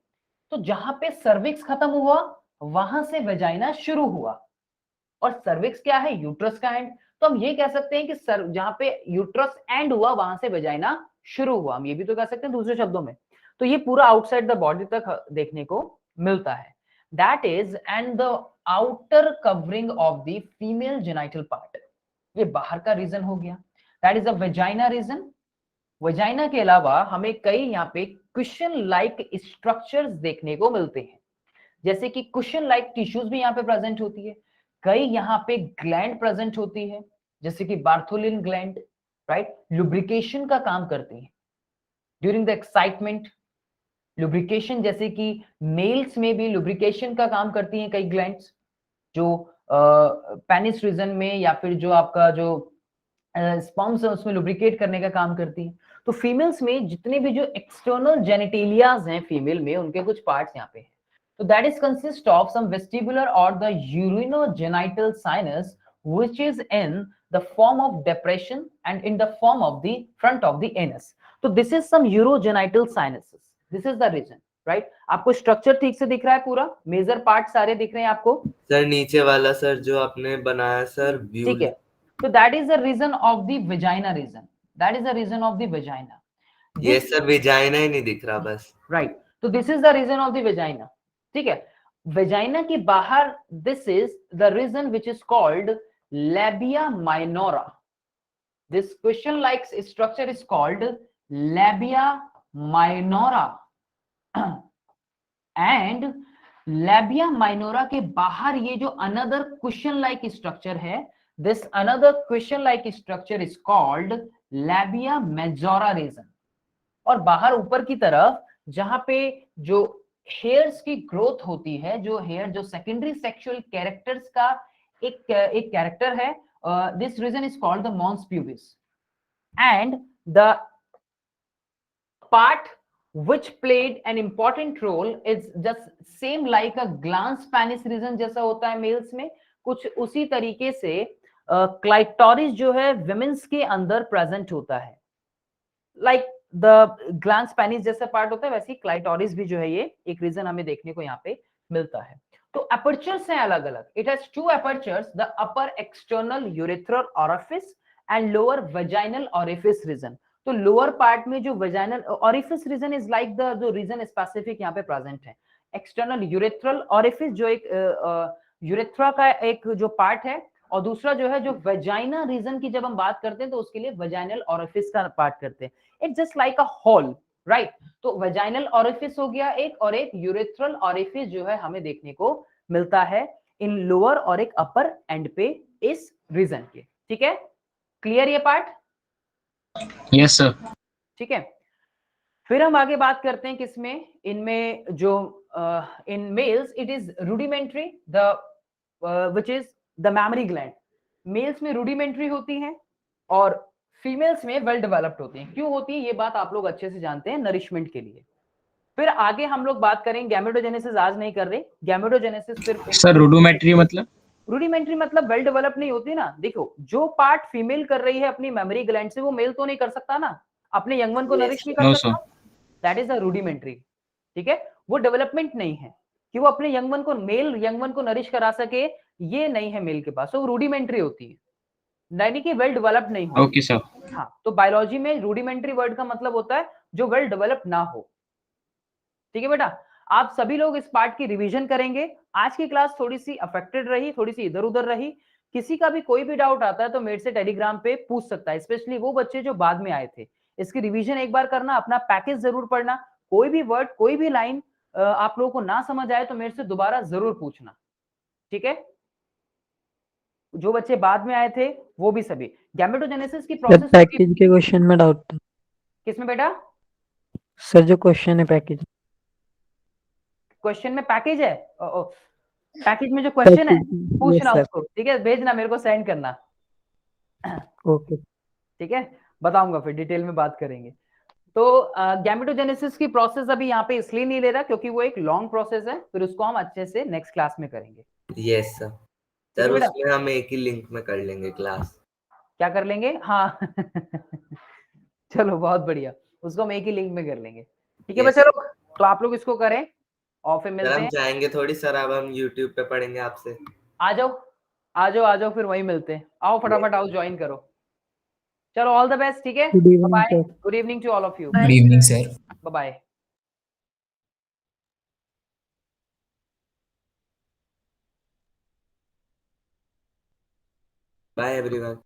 तो जहां पे cervix खत्म हुआ वहां से vagina शुरू हुआ, और cervix क्या है? यूट्रस का एंड। तो हम ये कह सकते हैं कि सर जहां पे यूट्रस एंड हुआ वहां से वजाइना शुरू हुआ, हम ये भी तो कह सकते हैं दूसरे शब्दों में। तो ये पूरा आउटसाइड द बॉडी तक देखने को मिलता है। That is and the outer covering of the female genital part, ये बाहर का रीजन हो गया, that is the vagina region. Vagina के अलावा हमें कई यहाँ पे कुशन लाइक स्ट्रक्चर्स देखने को मिलते हैं, जैसे कि कुशन लाइक टिश्यूज भी यहाँ पे प्रेजेंट होती है। कई यहाँ पे ग्लैंड प्रेजेंट होती है, जैसे कि बार्थोलिन ग्लैंड, राइट, लुब्रिकेशन का काम करती है ड्यूरिंग द एक्साइटमेंट। लुब्रिकेशन जैसे कि मेल्स में भी लुब्रिकेशन का काम करती हैं कई ग्लैंड्स, जो पेनिस रीजन में या फिर जो आपका जो स्पर्म्स है उसमें लुब्रिकेट करने का काम करती है। तो फीमेल्स में जितने भी जो एक्सटर्नल जेनिटेलियाज हैं फीमेल में, उनके कुछ पार्ट्स यहाँ पे हैं। So that is consist of some vestibular or the urinogenital sinus, which is in the form of depression and in the form of the front of the anus. So this is some urogenital sinuses. This is the reason, right? आपको structure ठीक से दिख रहा है पूरा, major part सारे दिख रहे हैं आपको?
सर नीचे वाला सर जो आपने बनाया सर,
ठीक है। तो that is the reason of the vagina reason. That is the reason of the vagina.
ये सर वेजाइना ही नहीं दिख रहा बस,
राइट। तो this is the region of the vagina, ठीक है। वेजाइना के बाहर this is the region which is called labia minora. This question like structure is called labia minora, and labia minora के बाहर ये जो अनदर क्वेश्चन लाइक स्ट्रक्चर है, this another question like structure is called labia majora region. और बाहर ऊपर की तरफ जहां पे जो हेयर्स की ग्रोथ होती है, जो हेयर जो सेकेंडरी सेक्सुअल कैरेक्टर्स का एक कैरेक्टर है, this region is called the mons pubis, and the part which played an important role is just same like a glans penis region जैसा होता है मेल्स में, कुछ उसी तरीके से क्लाइटोरिस जो है विमेंस के अंदर प्रेजेंट होता है, लाइक द ग्लैंस पेनिस जैसा पार्ट होता है, वैसे ही क्लाइटोरिस भी जो है ये एक रीजन हमें देखने को यहाँ पे मिलता है। तो अपर्चर्स हैं अलग अलग। It has 2 apertures, the upper external urethral orifice and lower vaginal orifice region. तो लोअर पार्ट में जो vaginal orifice region is like the जो रीजन स्पेसिफिक यहाँ पे प्रेजेंट है। एक्सटर्नल यूरेथ्रल ओरिफिस जो एक यूरेथ्रा का एक जो पार्ट है, और दूसरा जो है जो वजाइना रीजन की जब हम बात करते हैं तो उसके लिए वजाइनल ओरिफिस का पार्ट करते हैं। It's just like a hole, right. तो वेजाइनल ऑरिफिस हो गया एक, और एक यूरेथ्रल ऑरिफिस जो है हमें देखने को मिलता है इन लोअर और एक अपर एंड पे इस रीजन के। ठीक है, क्लियर ये पार्ट?
Yes sir.
ठीक है, फिर हम आगे बात करते हैं किसमें, इनमें जो in males it is rudimentary the which is the mammary gland. Males में रूडिमेंट्री होती हैं और फीमेल्स में वेल डेवलप्ड होती हैं। क्यों होती है ये बात आप लोग अच्छे से जानते हैं, नरिशमेंट के लिए। फिर आगे हम लोग बात करें गैमेटोजेनेसिस, आज नहीं कर रहे। गैमेटोजेनेसिस सिर्फ
सर रूडिमेट्री मतलब?
रूडिमेंट्री मतलब वेल डेवलप नहीं होती ना। देखो जो पार्ट फीमेल कर रही है अपनी मेमोरी ग्लैंड से, वो मेल तो नहीं कर सकता ना, अपने यंग वन को नरिश नहीं कर
नो
सकता।
Sir.
That is a rudimentary. ठीक है, वो डेवलपमेंट नहीं है कि वो अपने यंग वन को, मेल यंग वन को नरिश करा सके, ये नहीं है मेल के पास, वो रूडिमेंट्री होती है, यानी कि वेल डेवलप नहीं होती।
Okay sir.
हाँ, तो बायोलॉजी में रूडिमेंट्री वर्ड का मतलब होता है जो वेल डेवलप ना हो। ठीक है बेटा, आप सभी लोग इस पार्ट की रिवीजन करेंगे। आज की क्लास थोड़ी सी अफेक्टेड रही, थोड़ी सी इधर उधर रही। किसी का भी कोई भी डाउट आता है तो मेरे से टेलीग्राम पे पूछ सकता है, स्पेशली वो बच्चे जो बाद में आए थे। इसकी रिवीजन एक बार करना, अपना पैकेज जरूर पढ़ना। कोई भी वर्ड, कोई भी लाइन आप लोगों को ना समझ आए तो मेरे से दोबारा जरूर पूछना। ठीक है, जो बच्चे बाद में आए थे वो भी सभी। गैमेटोजेनेसिस की
सर
प्रोसेस
पैकेज के क्वेश्चन में डाउट था
किसमें बेटा?
सर, जो क्वेश्चन है पैकेज।
क्वेश्चन में पैकेज है? पैकेज में जो क्वेश्चन है
पैकेज,
पूछना
यस सर।
उसको, ठीक है, भेजना मेरे को, सेंड करना।
ओके।
ठीक है, बताऊंगा, फिर डिटेल में बात करेंगे। तो गैमेटोजेनेसिस की प्रोसेस अभी यहाँ पे इसलिए नहीं ले रहा क्योंकि वो एक लॉन्ग प्रोसेस है, फिर उसको हम अच्छे से नेक्स्ट क्लास में करेंगे।
Yes sir.
ठीक है
सर
बेटा,
उसमें हम एक ही लिंक में कर लेंगे क्लास।
क्या कर लेंगे? हाँ चलो बहुत बढ़िया, उसको हम एक ही लिंक में कर लेंगे। ठीक है
Yes,
बच्चा लोग, तो आप लोग इसको करें और फिर
सर
मिलते
हम
हैं।
जाएंगे थोड़ी सर, अब हम यूट्यूब पे पढ़ेंगे आपसे।
आ जाओ आ जाओ आ जाओ, फिर वहीं मिलते हैं। आओ फटाफट आओ, ज्वाइन करो। चलो, ऑल द बेस्ट। ठीक है,
good
bye
evening
bye,
sir.
Good evening to all of you,
good evening sir.
Bye bye.
Bye everyone.